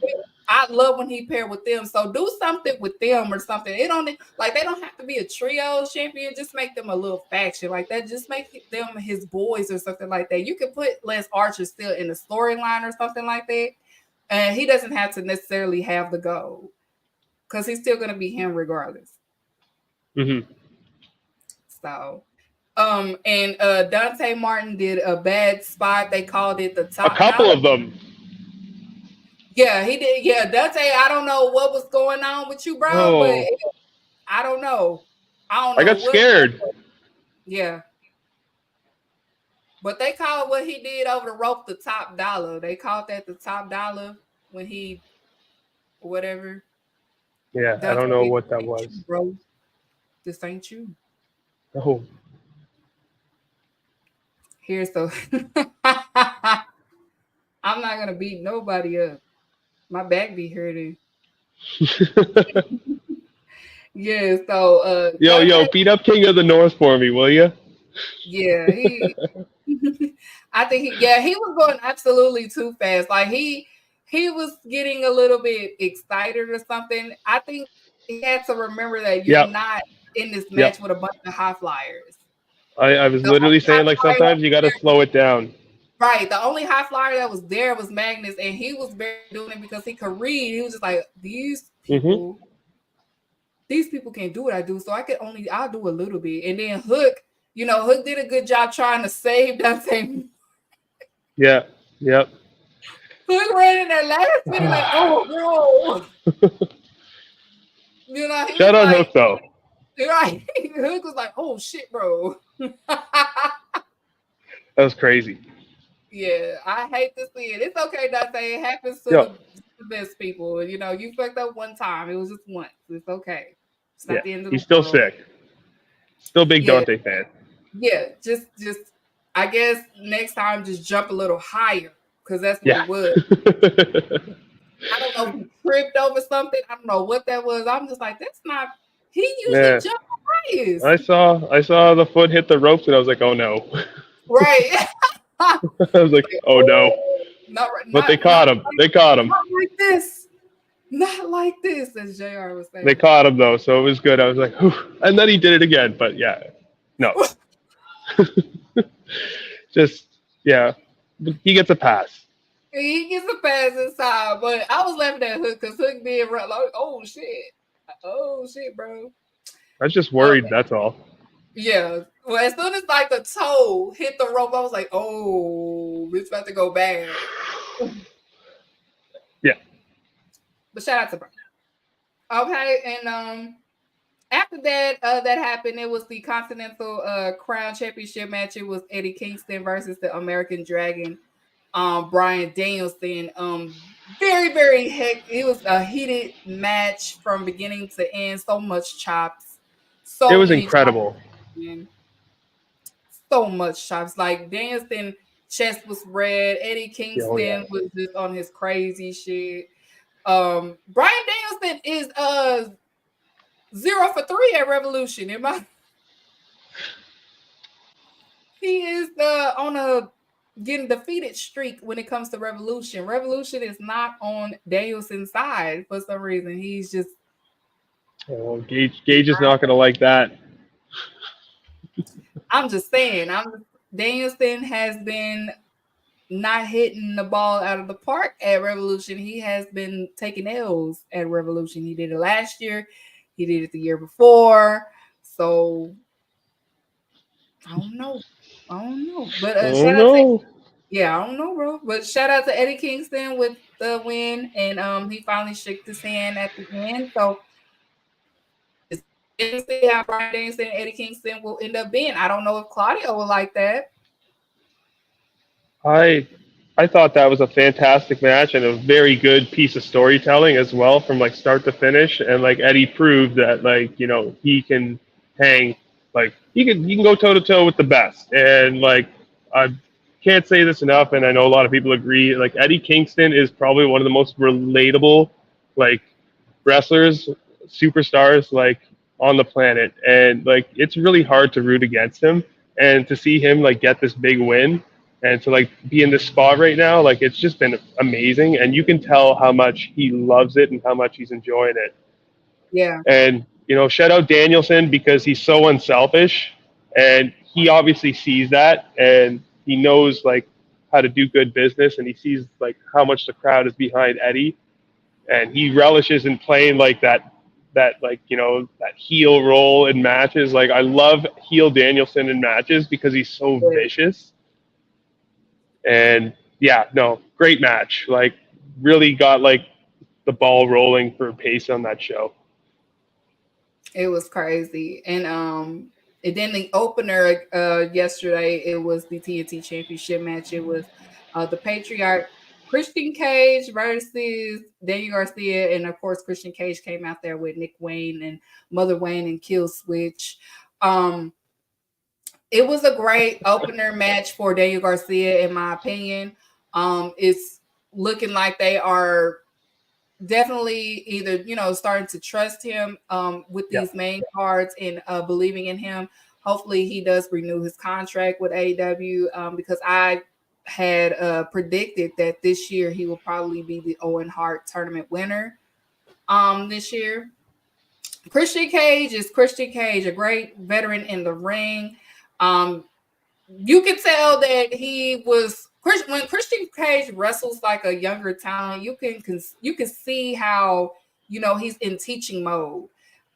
I love when he paired with them. So do something with them or something. They don't have to be a trio champion. Just make them a little faction like that. Just make them his boys or something like that. You can put Lance Archer still in the storyline or something like that, and he doesn't have to necessarily have the gold because he's still going to be him regardless. Mm-hmm. So, and Dante Martin did a bad spot. They called it the top. A couple of them. Yeah, he did. Yeah, Dante, I don't know what was going on with you, bro, but I don't know. I got scared. Yeah. But they called what he did over the rope the top dollar. They called that the top dollar when he whatever. Yeah, Dante, I don't know what that was. Bro, this ain't you. Oh. Here's the I'm not gonna beat nobody up. My back be hurting. Yeah, so yo, beat up King of the North for me, will you? Yeah, I think he was going absolutely too fast. He was getting a little bit excited or something. I think he had to remember that you're not in this match with a bunch of high flyers. I was literally saying sometimes you got to slow it down. Right. The only high flyer that was there was Magnus, and he was barely doing it because he could read. He was just like, these people can't do what I do, so I'll do a little bit. And then Hook, Hook did a good job trying to save Dante. Yeah. Yep. Hook ran in that last minute oh, bro. You know, he Shout was out like, Hook though. right. Hook was like, oh shit, bro. That was crazy. Yeah, I hate to see it. It's okay, Dante. It happens to Yo, the best people. You know, you fucked up one time. It was just once. It's okay. It's yeah, not the end of he's the still world. sick. Still big Yeah, Dante fan. yeah. Just I guess next time just jump a little higher because that's what Yeah. it was. I don't know if he tripped over something. I don't know what that was. I'm just like, that's not. He usually Man, jump highest. I saw the foot hit the ropes and I was like, oh no. Right. I was like, oh no. Not, But they not, not, caught him. They caught him. not like this. Not like this, as JR was saying. They caught him though, so it was good. I was like, whew. And then he did it again. But yeah, no. Just yeah, he gets a pass. He gets a pass inside, but I was laughing at Hook because Hook did run like, oh shit, bro. I was just worried. That's all. Yeah. Well, as soon as like the toe hit the rope, I was like, oh, it's about to go bad. Yeah. But shout out to Brian. Okay, and after that that happened, it was the Continental Crown Championship match. It was Eddie Kingston versus the American Dragon, Bryan Danielson. Very, very it was a heated match from beginning to end. So much chops. It was incredible. Chops, so much chops. Like Danielson chest was red. Eddie Kingston was just on his crazy shit. Bryan Danielson is 0 for 3 at Revolution. He is on a getting defeated streak when it comes to Revolution. Revolution is not on Danielson's side for some reason. He's just Gage is not going to like that. I'm just saying. Danielson has been not hitting the ball out of the park at Revolution. He has been taking L's at Revolution. He did it last year. He did it the year before. So I don't know. But shout out to I don't know, bro. But shout out to Eddie Kingston with the win, and he finally shook his hand at the end. So it's interesting to see how Bryan Danielson and Eddie Kingston will end up being. I don't know if Claudio will like that. I thought that was a fantastic match and a very good piece of storytelling as well, from like start to finish. And like Eddie proved that, like, you know, he can hang, like he can go toe to toe with the best. And like I can't say this enough, and I know a lot of people agree. Like Eddie Kingston is probably one of the most relatable like wrestlers, superstars like on the planet. And like it's really hard to root against him, and to see him like get this big win. And to like be in this spot right now, like it's just been amazing, and you can tell how much he loves it and how much he's enjoying it. Yeah. And you know, shout out Danielson because he's so unselfish, and he obviously sees that, and he knows like how to do good business, and he sees like how much the crowd is behind Eddie, and he relishes in playing like that like, you know, that heel role in matches. Like I love heel Danielson in matches because he's so vicious. And yeah, no, great match. Like really got like the ball rolling for pace on that show. It was crazy. And then the opener yesterday, it was the TNT Championship match. It was the Patriarch Christian Cage versus Daniel Garcia, and of course Christian Cage came out there with Nick Wayne and Mother Wayne and Kill Switch. It was a great opener match for Daniel Garcia, in my opinion. It's looking like they are definitely either, you know, starting to trust him with these main cards and believing in him. Hopefully he does renew his contract with AEW because I had predicted that this year he will probably be the Owen Hart tournament winner this year. Christian Cage is Christian Cage, a great veteran in the ring. You can tell that he was when Christian Cage wrestles like a younger talent. You can see how, you know, he's in teaching mode.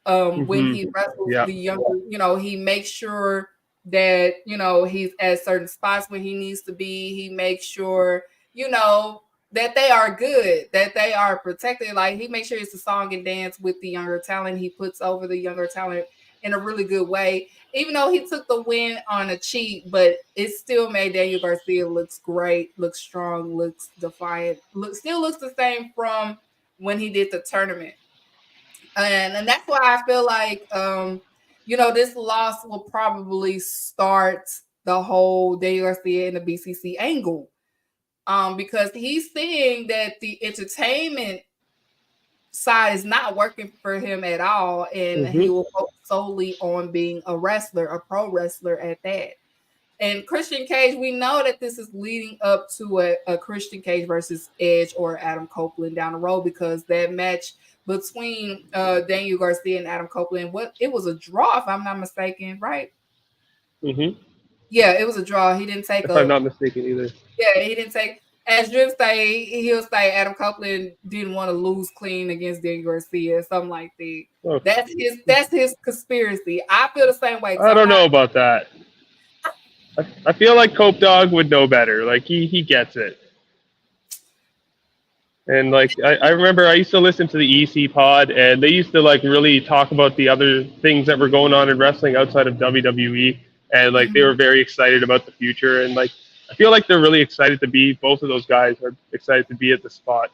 When he wrestles the younger, you know, he makes sure that, you know, he's at certain spots where he needs to be. He makes sure, you know, that they are good, that they are protected. Like he makes sure it's a song and dance with the younger talent. He puts over the younger talent in a really good way. Even though he took the win on a cheat, but it still made Daniel Garcia looks great, looks strong, looks defiant, still looks the same from when he did the tournament. And that's why I feel like this loss will probably start the whole Daniel Garcia and the BCC angle. Because he's seeing that the entertainment side is not working for him at all, and he will focus solely on being a wrestler, a pro wrestler at that. And Christian Cage, we know that this is leading up to a Christian Cage versus Edge or Adam Copeland down the road, because that match between Daniel Garcia and Adam Copeland, it was a draw, if I'm not mistaken, right? Mm-hmm. Yeah, it was a draw. He didn't take if I'm not mistaken either. Yeah, he didn't take. As Drew say, he'll say Adam Copeland didn't want to lose clean against Daniel Garcia, something like that. Oh. That's his conspiracy. I feel the same way. I don't know about that. I feel like Cope Dog would know better. Like he gets it. And like I remember I used to listen to the EC pod, and they used to like really talk about the other things that were going on in wrestling outside of WWE, and like they were very excited about the future, and like I feel like they're really excited to be. Both of those guys are excited to be at the spot.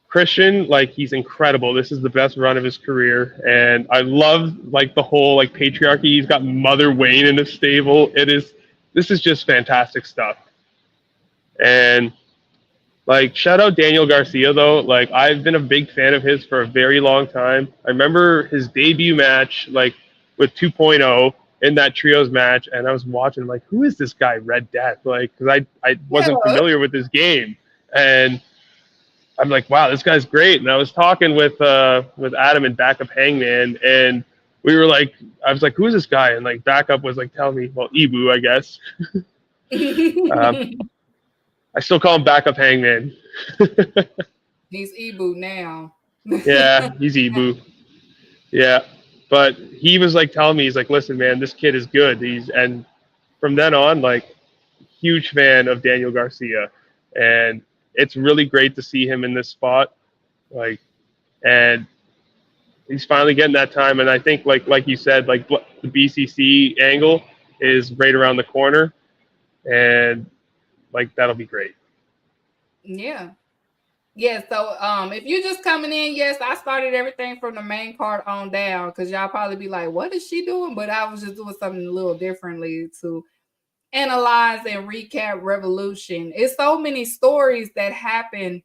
Christian, like he's incredible. This is the best run of his career, and I love like the whole like patriarchy. He's got Mother Wayne in his stable. This is just fantastic stuff. And like shout out Daniel Garcia though. Like I've been a big fan of his for a very long time. I remember his debut match like with 2.0 in that trios match, and I was watching like, who is this guy, Red Death? Like, because I wasn't familiar with this game, and I'm like, wow, this guy's great. And I was talking with Adam and Backup Hangman, and we were like, I was like, who is this guy? And like Backup was like, tell me, well, Ibu, I guess. I still call him Backup Hangman. He's Ibu now. Yeah, he's Ibu. Yeah. But he was like telling me, he's like, listen, man, this kid is good. And from then on, like, huge fan of Daniel Garcia. And it's really great to see him in this spot. Like, and he's finally getting that time. And I think, like you said, like the BCC angle is right around the corner. And, like, that'll be great. Yeah. Yeah, so if you're just coming in, yes, I started everything from the main card on down, because y'all probably be like, what is she doing? But I was just doing something a little differently to analyze and recap Revolution. It's so many stories that happen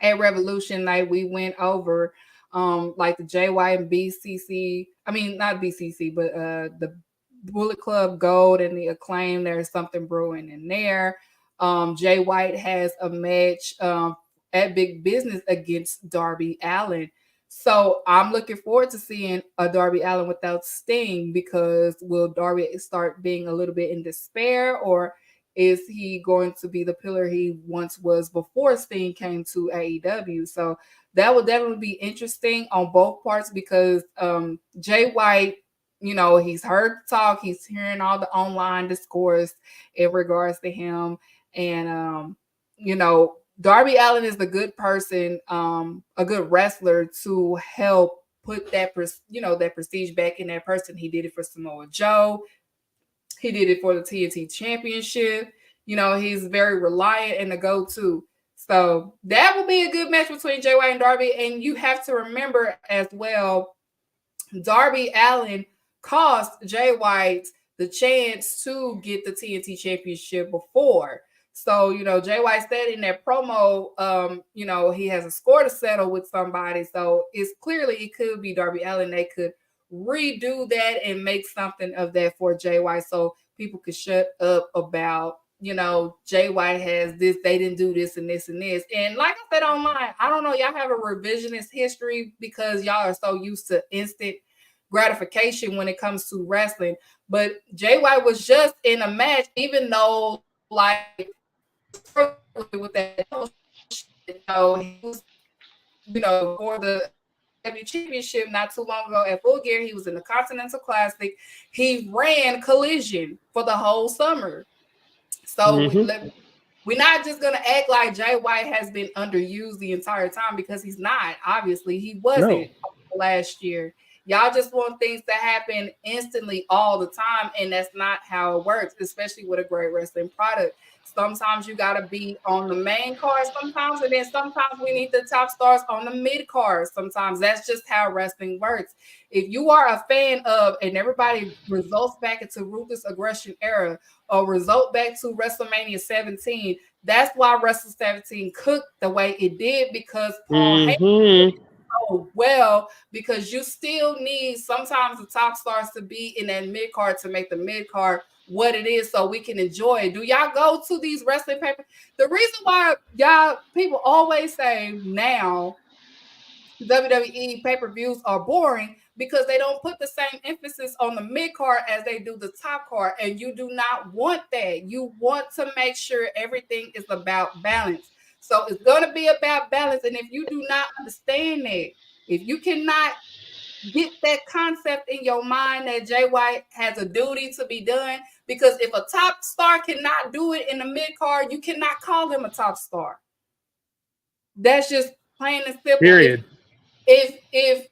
at Revolution, like we went over, like the JY and BCC. I mean, not BCC, but the Bullet Club Gold and the Acclaim. There's something brewing in there. Jay White has a match at Big Business against Darby Allin. So I'm looking forward to seeing a Darby Allin without Sting, because will Darby start being a little bit in despair, or is he going to be the pillar he once was before Sting came to AEW? So that will definitely be interesting on both parts, because Jay White, he's heard talk, he's hearing all the online discourse in regards to him. And, Darby Allin is a good person, a good wrestler to help put that, that prestige back in that person. He did it for Samoa Joe. He did it for the TNT Championship. He's very reliant and a go-to. So that will be a good match between Jay White and Darby. And you have to remember as well, Darby Allin cost Jay White the chance to get the TNT Championship before. So, Jay White said in that promo, he has a score to settle with somebody. So it's clearly it could be Darby Allin. They could redo that and make something of that for Jay White, so people could shut up about, Jay White has this, they didn't do this and this and this. And like I said online, I don't know, y'all have a revisionist history because y'all are so used to instant gratification when it comes to wrestling. But Jay White was just in a match, even though like with that, he was, for the championship not too long ago at Full Gear. He was in the Continental Classic. He ran Collision for the whole summer. So We're not just going to act like Jay White has been underused the entire time, because he's not. Obviously, he wasn't last year. Y'all just want things to happen instantly all the time, and that's not how it works, especially with a great wrestling product. Sometimes you got to be on the main card sometimes, and then sometimes we need the top stars on the mid card sometimes. That's just how wrestling works. If you are a fan of, and everybody results back into Ruthless Aggression era or result back to WrestleMania 17, that's why Wrestle 17 cooked the way it did, because Paul Heyman so well, because you still need sometimes the top stars to be in that mid card to make the mid card what it is, so we can enjoy it. Do y'all go to these wrestling papers? The reason why y'all people always say now WWE pay-per-views are boring, because they don't put the same emphasis on the mid card as they do the top card, and you do not want that. You want to make sure everything is about balance. So it's going to be about balance, and if you do not understand that, if you cannot get that concept in your mind that Jay White has a duty to be done, because if a top star cannot do it in the mid card, you cannot call him a top star. That's just plain and simple. Period. If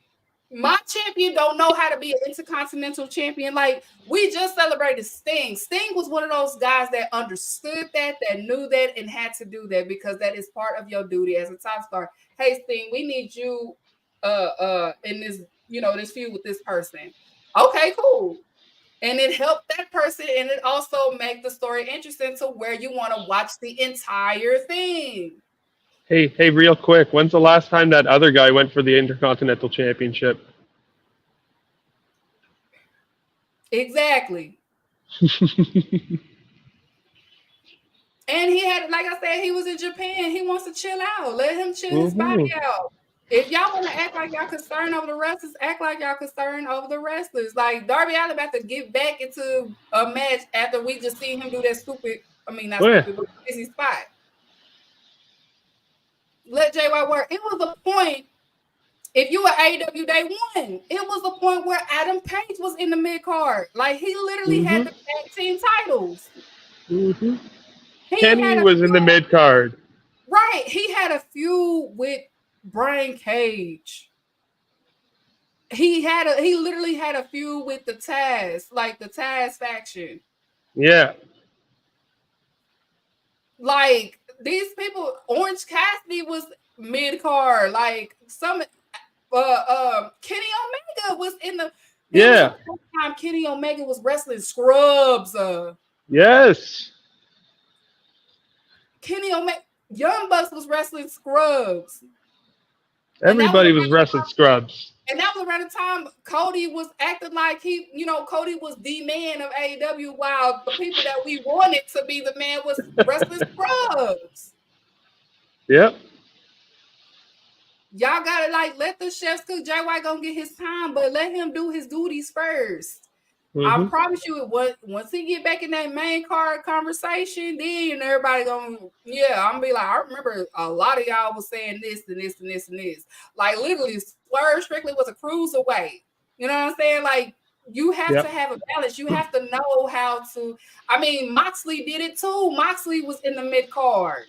my champion don't know how to be an intercontinental champion, like we just celebrated Sting. Sting was one of those guys that understood that knew that, and had to do that, because that is part of your duty as a top star. Hey, Sting, we need you in this, this feud with this person. Okay, cool. And it helped that person, and it also make the story interesting to where you want to watch the entire thing. Hey, real quick, when's the last time that other guy went for the Intercontinental Championship? Exactly. And he had, like I said, he was in Japan. He wants to chill out. Let him chill his body out. If y'all want to act like y'all concerned over the wrestlers, act like y'all concerned over the wrestlers. Like Darby Allin about to get back into a match after we just seen him do that stupid, crazy spot. Let Jay White work. It was a point. If you were AEW Day One, it was a point where Adam Page was in the mid card. Like he literally had the tag team titles. Kenny was in the mid card. Right. He had a feud with Brian Cage. He literally had a feud with the Taz, like the Taz faction. Yeah. Like these people, Orange Cassidy was mid card. Like some Kenny Omega was in the time Kenny Omega was wrestling scrubs. Yes. Kenny Omega, Young Bucks was wrestling scrubs. Everybody was wrestling scrubs. And that was around the time Cody was acting like Cody was the man of AEW, while the people that we wanted to be the man was wrestling scrubs. Yep. Y'all gotta let the chefs cook. Jay White gonna get his time, but let him do his duties first. I promise you, once he get back in that main card conversation, then everybody gonna, I'm gonna be like, I remember a lot of y'all was saying this and this and this and this. Like literally, Swerve strictly was a cruiserweight. You know what I'm saying? Like you have to have a balance. You have to know how to. I mean, Moxley did it too. Moxley was in the mid card.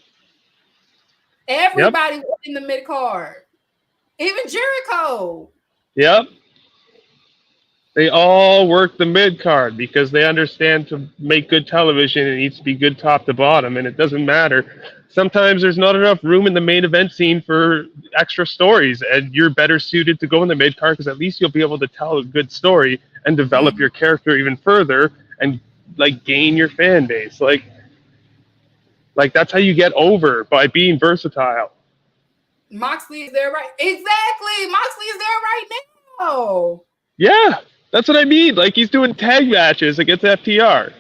Everybody was in the mid card. Even Jericho. Yep. They all work the mid card because they understand to make good television, it needs to be good top to bottom, and it doesn't matter. Sometimes there's not enough room in the main event scene for extra stories, and you're better suited to go in the mid card because at least you'll be able to tell a good story and develop your character even further and gain your fan base. Like that's how you get over, by being versatile. Moxley is there right. Exactly. Moxley is there right now. Yeah. That's what I mean. Like, he's doing tag matches against FTR.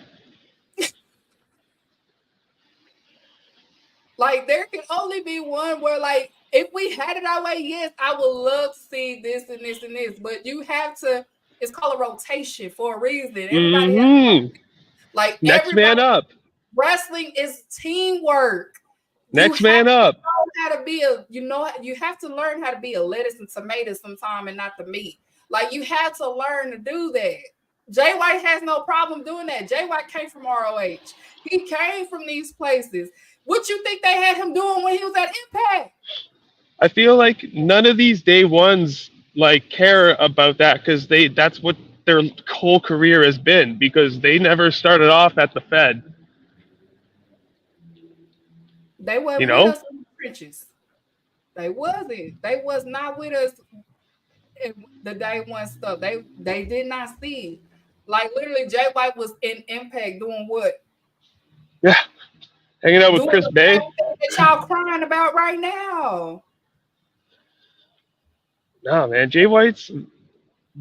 Like, there can only be one where, like, if we had it our way, yes, I would love to see this and this and this. But you have to, it's called a rotation for a reason. Everybody has, next man up. Wrestling is teamwork. Next man up. You have to learn how to be a lettuce and tomato sometime and not the meat. Like, you have to learn to do that. Jay White has no problem doing that. Jay White came from ROH. He came from these places. What you think they had him doing when he was at Impact? I feel like none of these day ones like care about that because that's what their whole career has been because they never started off at the Fed. They weren't You with know? us in the trenches. They wasn't. They was not with us in the day one stuff. They did not see. Like literally, Jay White was in Impact doing what? Yeah. Hanging out with Doing Chris the Bay. same thing that y'all crying about right now. No, man. Jay White's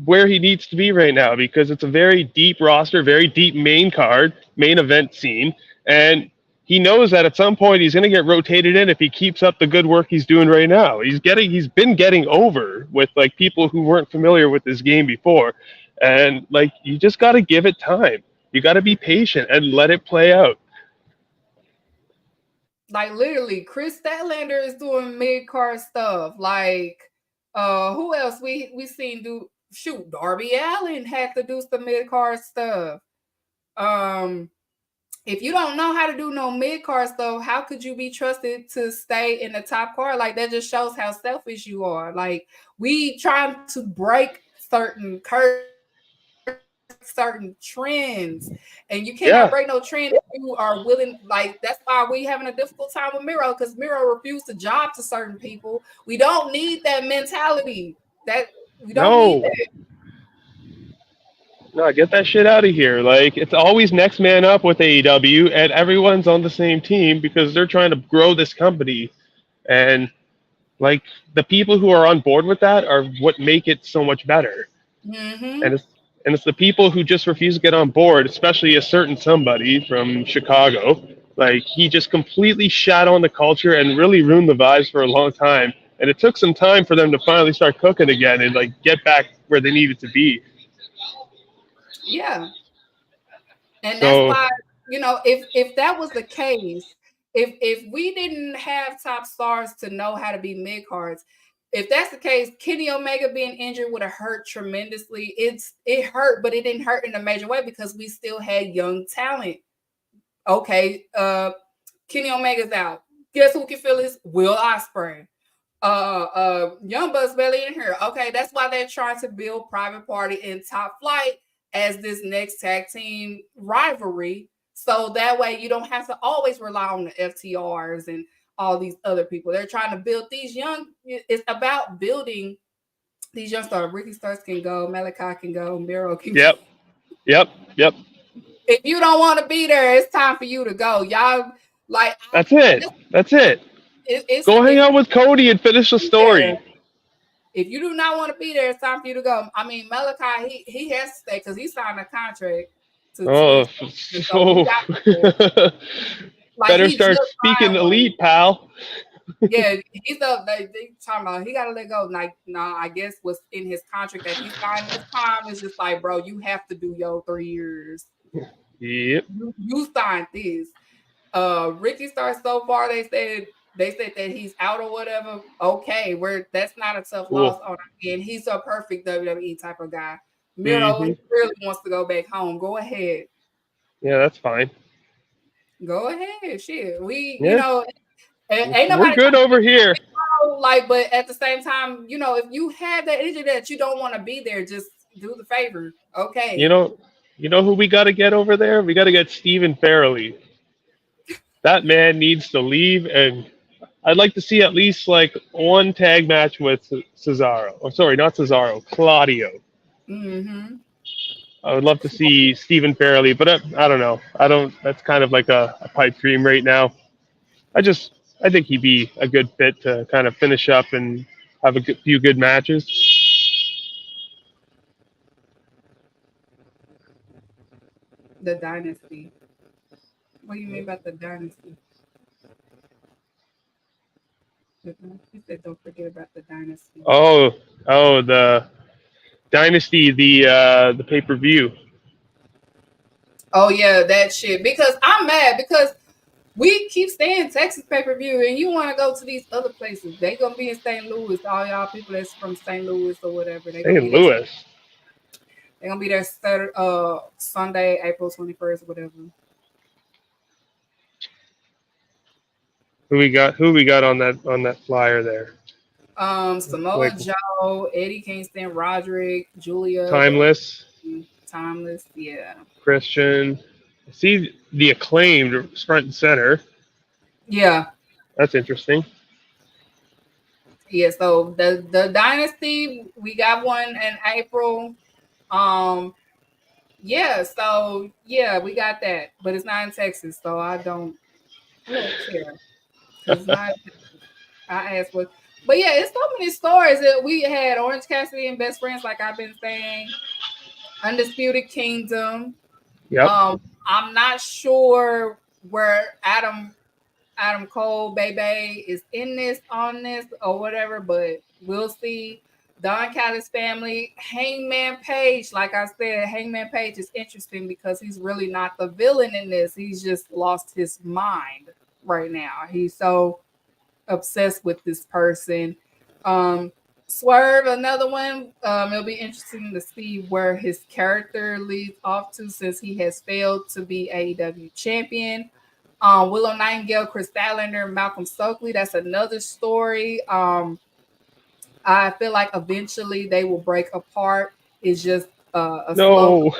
where he needs to be right now because it's a very deep roster, very deep main card, main event scene. And he knows that at some point he's going to get rotated in if he keeps up the good work he's doing right now. He's been getting over with like people who weren't familiar with this game before. And like you just got to give it time. You got to be patient and let it play out. Like literally, Chris Statlander is doing mid-card stuff. Like who else we seen do shoot? Darby Allin had to do some mid-card stuff. If you don't know how to do no mid-card stuff, how could you be trusted to stay in the top card? Like that just shows how selfish you are. Like we trying to break certain curves, certain trends, and you cannot break no trend if you are willing. Like that's why we having a difficult time with Miro because Miro refused to job to certain people. We don't need that mentality. That we don't need that. No, get that shit out of here. Like, it's always next man up with AEW, and everyone's on the same team because they're trying to grow this company. And, like, the people who are on board with that are what make it so much better. Mm-hmm. And it's the people who just refuse to get on board, especially a certain somebody from Chicago. Like, he just completely shat on the culture and really ruined the vibes for a long time. And it took some time for them to finally start cooking again and, like, get back where they needed to be. Yeah. And that's So, why, if that was the case, if we didn't have top stars to know how to be mid cards, if that's the case, Kenny Omega being injured would have hurt tremendously. It hurt, but it didn't hurt in a major way because we still had young talent. Okay, Kenny Omega's out. Guess who can fill this? Will Ospreay. Young Bucks barely in here. Okay, that's why they're trying to build Private Party and Top Flight as this next tag team rivalry. So that way you don't have to always rely on the FTRs and all these other people. They're trying to build these young. It's about building these young stars. Ricky Starks can go, Malachi can go, Miro can go. Yep. If you don't want to be there, it's time for you to go. Y'all, like That's it. Go hang out with Cody and finish the story. If you do not want to be there, it's time for you to go. I mean, Malachi, he has to stay because he signed a contract. Better start speaking elite, pal. Yeah, he's up. They talking about he got to let go. Like, no, I guess what's in his contract that he signed this time is just like, bro, you have to do your 3 years. Yep. You signed this. Ricky Starks so far they said that he's out or whatever. Okay, that's not a tough loss on him. And he's a perfect WWE type of guy. Miro really wants to go back home. Go ahead. Yeah, that's fine. Go ahead. Shit. Ain't nobody. We're good over here. But at the same time, if you have that injury that you don't want to be there, just do the favor. Okay. You know who we got to get over there? We got to get Stephen Farrelly. That man needs to leave, and I'd like to see at least like one tag match with Cesaro. Oh, sorry, not Cesaro, Claudio. Mm-hmm. I would love to see Stephen Farrelly, but I don't know. That's kind of like a pipe dream right now. I think he'd be a good fit to kind of finish up and have a few good matches. The dynasty. What do you mean about the dynasty? He said, "Don't forget about the dynasty." Oh, the dynasty, the pay-per-view. Oh yeah, that shit. Because I'm mad because we keep saying Texas pay-per-view, and you want to go to these other places. They gonna be in St. Louis. All y'all people that's from St. Louis or whatever. St. Louis. They're gonna be there Sunday, April 21st, whatever. Who we got on that flyer there? Samoa Joe, Eddie Kingston, Roderick, Julia, Timeless, yeah. Christian. I see the Acclaimed front and center. Yeah. That's interesting. Yeah, so the Dynasty, we got one in April. Yeah, so yeah, we got that, but it's not in Texas, so I don't care because not. I asked what, but yeah, it's so many stories that we had. Orange Cassidy and Best Friends, like I've been saying. Undisputed Kingdom. Yep. I'm not sure where Adam Cole, Bebe is in this, on this, or whatever, but we'll see. Don Callis family, Hangman Page. Like I said, Hangman Page is interesting because he's really not the villain in this. He's just lost his mind right now. He's so obsessed with this person. Swerve, another one. It'll be interesting to see where his character leads off to since he has failed to be AEW champion. Willow Nightingale, Chris Statlander, Malcolm Stokely. That's another story. I feel like eventually they will break apart. It's just slow.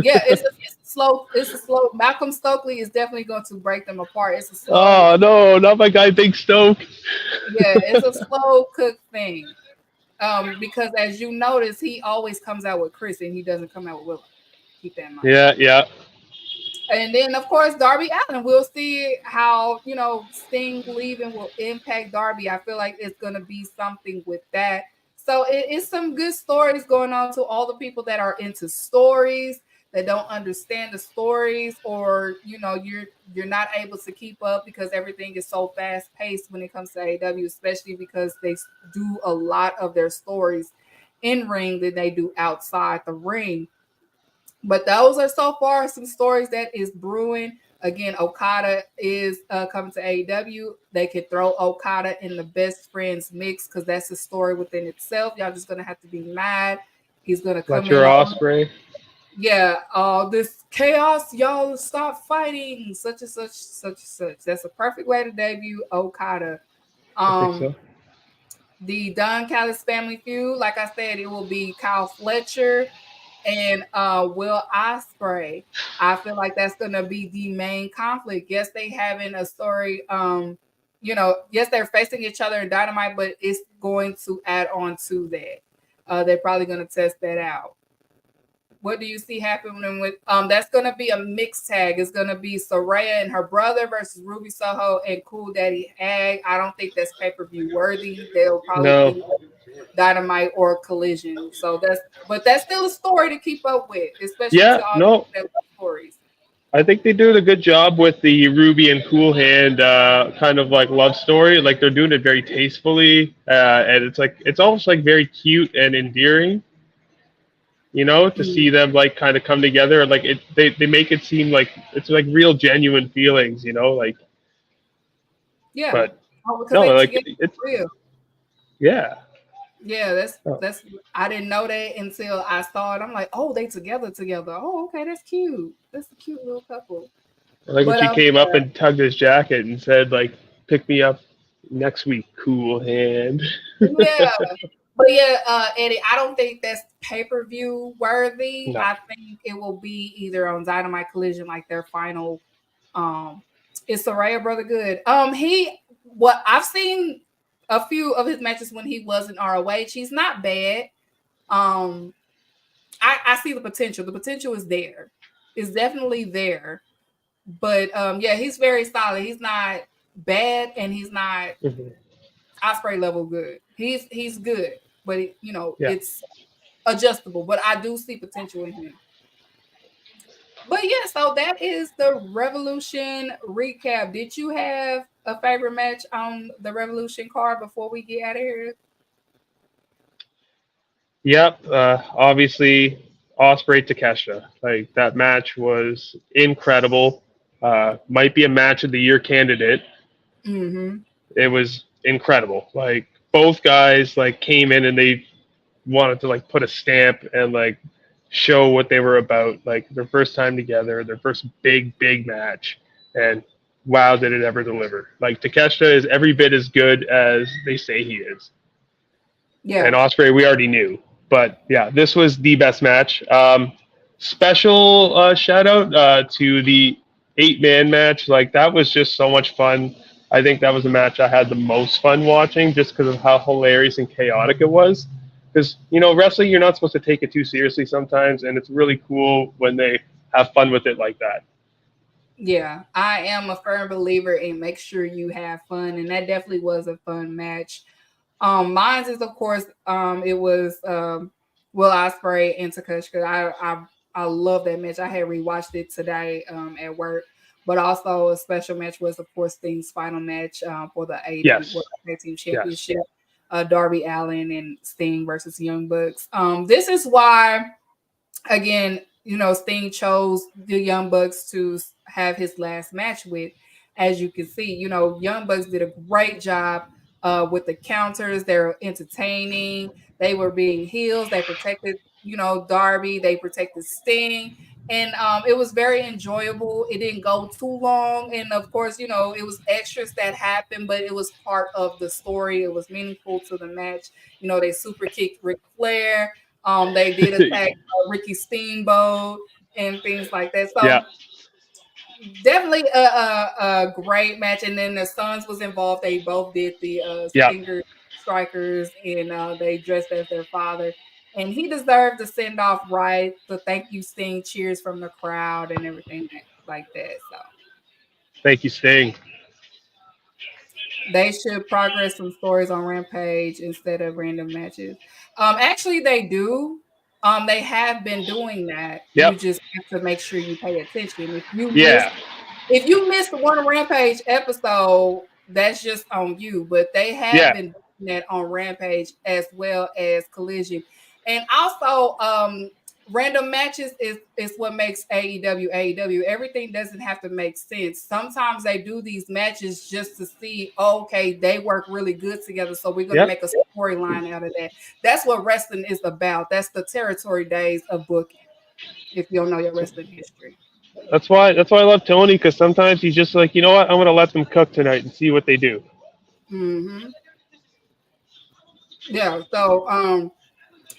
Yeah, it's a slow. Malcolm Stokely is definitely going to break them apart. It's a slow. Oh no, not my guy, Big Stoke. Yeah, it's a slow cook thing. Because as you notice, he always comes out with Chris and he doesn't come out with Willow. Keep that in mind. Yeah. And then, of course, Darby Allin. We'll see how, Sting leaving will impact Darby. I feel like it's going to be something with that. So it's some good stories going on to all the people that are into stories, that don't understand the stories, or, you're not able to keep up because everything is so fast paced when it comes to AEW, especially because they do a lot of their stories in ring than they do outside the ring. But those are so far some stories that is brewing. Again, Okada is coming to AEW. They could throw Okada in the best friends mix because that's a story within itself. Y'all just gonna have to be mad. He's gonna come in. Ospreay. Yeah, this chaos, y'all stop fighting. Such and such. That's a perfect way to debut Okada. I think so. The Don Callis family feud, like I said, it will be Kyle Fletcher and Will Ospreay. I feel like that's going to be the main conflict. Yes, they having a story. Yes, they're facing each other in Dynamite, but it's going to add on to that. They're probably going to test that out. What do you see happening with? That's going to be a mixed tag. It's going to be Saraya and her brother versus Ruby Soho and Cool Daddy Ag. I don't think that's pay-per-view worthy. They'll probably do Dynamite or Collision. So that's still a story to keep up with, especially to all the stories. I think they did a good job with the Ruby and Cool Hand kind of like love story. Like they're doing it very tastefully, and it's almost like very cute and endearing. To see them like kind of come together, like they make it seem like it's like real genuine feelings. Like yeah. But it's real. Yeah. Yeah, that's I didn't know that until I saw it. I'm like, oh, they together. Oh, okay, that's cute. That's a cute little couple. Like when she came up and tugged his jacket and said, like, pick me up next week, Cool Hand. Yeah. But yeah, Eddie, I don't think that's pay-per-view worthy. No. I think it will be either on Dynamite Collision, like their final. Is Saraya brother good? I've seen a few of his matches when he was in ROH. He's not bad. I see the potential. The potential is there. It's definitely there. But yeah, he's very solid. He's not bad, and he's not Ospreay level good. He's good, but it's adjustable. But I do see potential in him. But yeah, so that is the Revolution recap. Did you have a favorite match on the Revolution card before we get out of here? Yep. Obviously, Ospreay Takeshita. Like that match was incredible. Might be a match of the year candidate. Mm-hmm. It was incredible. Like both guys like came in and they wanted to like put a stamp and like show what they were about. Like their first time together, their first big match, and wow, did it ever deliver? Like Takeshita is every bit as good as they say he is. Yeah. And Ospreay, we already knew. But yeah, this was the best match. Special shout out to the 8-man match. Like that was just so much fun. I think that was the match I had the most fun watching, just because of how hilarious and chaotic it was. Because wrestling, you're not supposed to take it too seriously sometimes, and it's really cool when they have fun with it like that. Yeah, I am a firm believer in make sure you have fun, and that definitely was a fun match. Mine is of course, it was Will Ospreay and Takeshita. I love that match. I had rewatched it today at work, but also a special match was of course Sting's final match for the AEW Yes. World Tag Team Yes. Championship. Darby Allin and Sting versus Young Bucks. This is why, again, Sting chose the Young Bucks to have his last match with. As you can see, Young Bucks did a great job with the counters. They're entertaining. They were being heels. They protected, Darby. They protected Sting. And it was very enjoyable. It didn't go too long. And of course, it was extras that happened, but it was part of the story. It was meaningful to the match. They super kicked Ric Flair. They did attack Ricky Steamboat and things like that. So Yeah. definitely a great match. And then the Sons was involved. They both did the Stinger Strikers, and they dressed as their father. And he deserved the send off, right? The thank you Sting cheers from the crowd and everything like that. So Thank you, Sting. they should progress some stories on Rampage instead of random matches. Actually, they do. They have been doing that. Yep. You just have to make sure you pay attention. Yeah. If you missed one Rampage episode, that's just on you. But they have been doing that on Rampage as well as Collision, and also random matches is what makes AEW AEW. Everything doesn't have to make sense. Sometimes they do these matches just to see, okay, they work really good together, so we're going to make a storyline out of that. That's what wrestling is about. That's the territory days of booking, if you don't know your wrestling history. That's why I love Tony, because sometimes he's just like, you know what, I'm going to let them cook tonight and see what they do. Mm-hmm. Yeah, so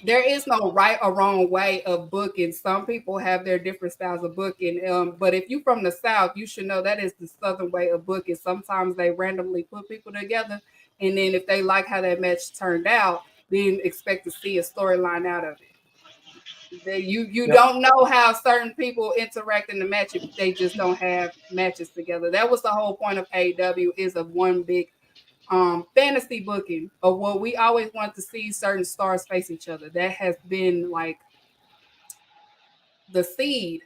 there is no right or wrong way of booking. Some people have their different styles of booking. But if you're from the South, you should know that is the Southern way of booking. Sometimes they randomly put people together, and then if they like how that match turned out, then expect to see a storyline out of it. You don't know how certain people interact in the match if they just don't have matches together. That was the whole point of AEW, is of one big fantasy booking of what we always want to see certain stars face each other. That has been like the seed,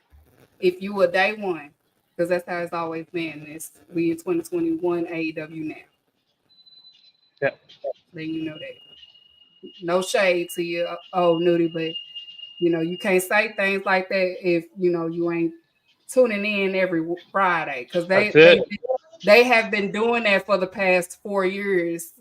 if you were day one, because that's how it's always been. We in 2021 AEW now. Yeah. Then you know that. No shade to you, Nudie, but you can't say things like that if you ain't tuning in every Friday, because they have been doing that for the past 4 years.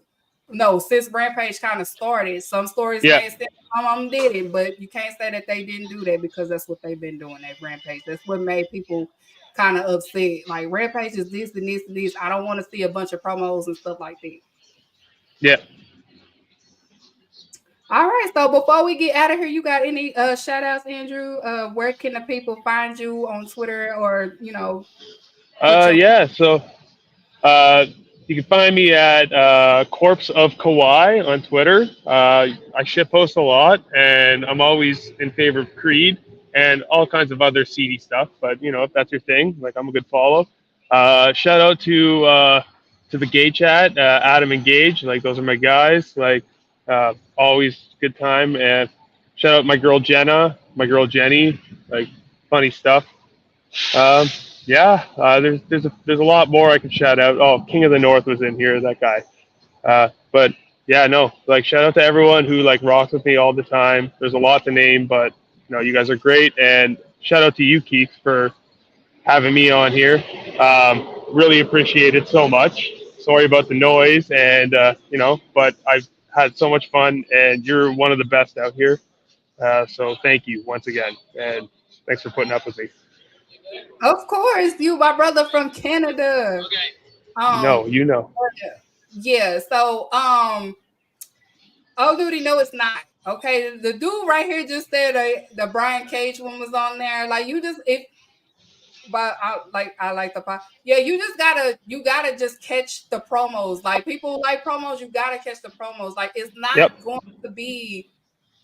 No, since Rampage kind of started. Some stories may say some did it, but you can't say that they didn't do that, because that's what they've been doing at Rampage. That's what made people kind of upset. Like, Rampage is this and this and this. I don't want to see a bunch of promos and stuff like that. Yeah. All right, so before we get out of here, you got any shout outs, Andrew? Where can the people find you on Twitter, or so you can find me at Corpse of Kawhi on Twitter. I shitpost a lot, and I'm always in favor of Creed and all kinds of other seedy stuff. But if that's your thing, like, I'm a good follow. Shout out to the gay chat, Adam and Gage. Like, those are my guys. Like, always good time. And shout out my girl Jenna, my girl Jenny. Like, funny stuff. There's a lot more I can shout out. Oh, King of the North was in here, that guy. But yeah, no, like, shout out to everyone who like rocks with me all the time. There's a lot to name, but you guys are great. And shout out to you, Keith, for having me on here. Really appreciate it so much. Sorry about the noise, and but I've had so much fun, and you're one of the best out here. So thank you once again, and thanks for putting up with me. Of course, you, my brother from Canada. No, you know. Yeah. So, oh, dude, no, it's not. Okay, the dude right here just said the Brian Cage one was on there. Like you just but I like the pop. Yeah, you gotta just catch the promos. Like people like promos, you gotta catch the promos. Like it's not going to be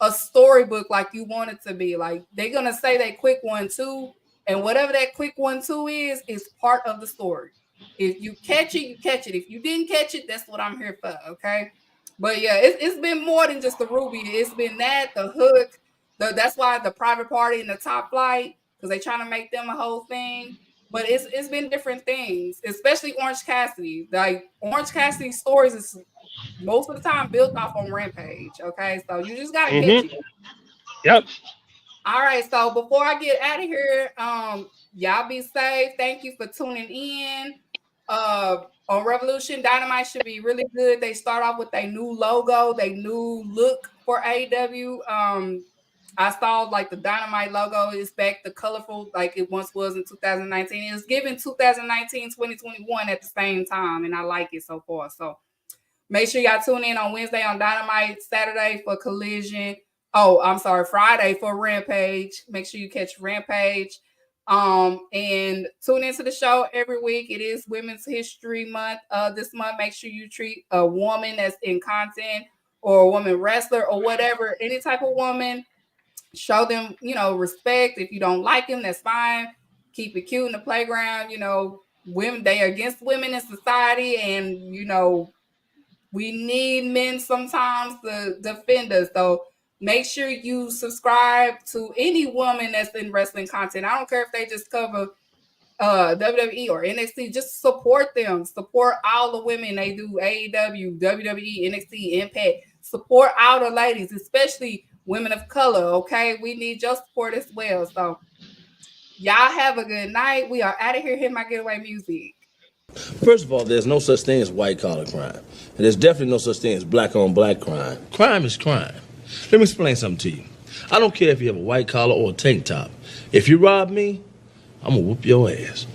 a storybook like you want it to be. Like they're gonna say that quick 1-2, and whatever that quick 1-2 is part of the story. If you catch it, you catch it. If you didn't catch it, that's what I'm here for. Okay. But yeah, it's been more than just the Ruby. It's been the hook. That's why the private party and the top flight, because they trying to make them a whole thing. But it's been different things, especially Orange Cassidy. Like Orange Cassidy's stories is most of the time built off on Rampage. Okay, so you just gotta catch it. Yep. All right, so before I get out of here, y'all be safe. Thank you for tuning in. On Revolution, Dynamite should be really good. They start off with a new logo, they new look for AEW. I saw like the Dynamite logo is back the colorful like it once was in 2019. It was given 2019, 2021 at the same time, and I like it so far. So make sure y'all tune in on Wednesday on Dynamite, Saturday for Collision. Oh, I'm sorry, Friday for Rampage. Make sure you catch Rampage. And tune into the show every week. It is Women's History Month. This month, make sure you treat a woman that's in content or a woman wrestler or whatever, any type of woman. Show them, respect. If you don't like them, that's fine. Keep it cute in the playground. Women, they are against women in society, and we need men sometimes to defend us. So make sure you subscribe to any woman that's in wrestling content. I don't care if they just cover WWE or NXT. Just support them. Support all the women. They do AEW, WWE, NXT, Impact. Support all the ladies, especially women of color. Okay, we need your support as well. So y'all have a good night. We are out of here. Hit my getaway music. First of all, there's no such thing as white-collar crime. And there's definitely no such thing as black-on-black crime. Crime is crime. Let me explain something to you. I don't care if you have a white collar or a tank top. If you rob me, I'm going to whoop your ass.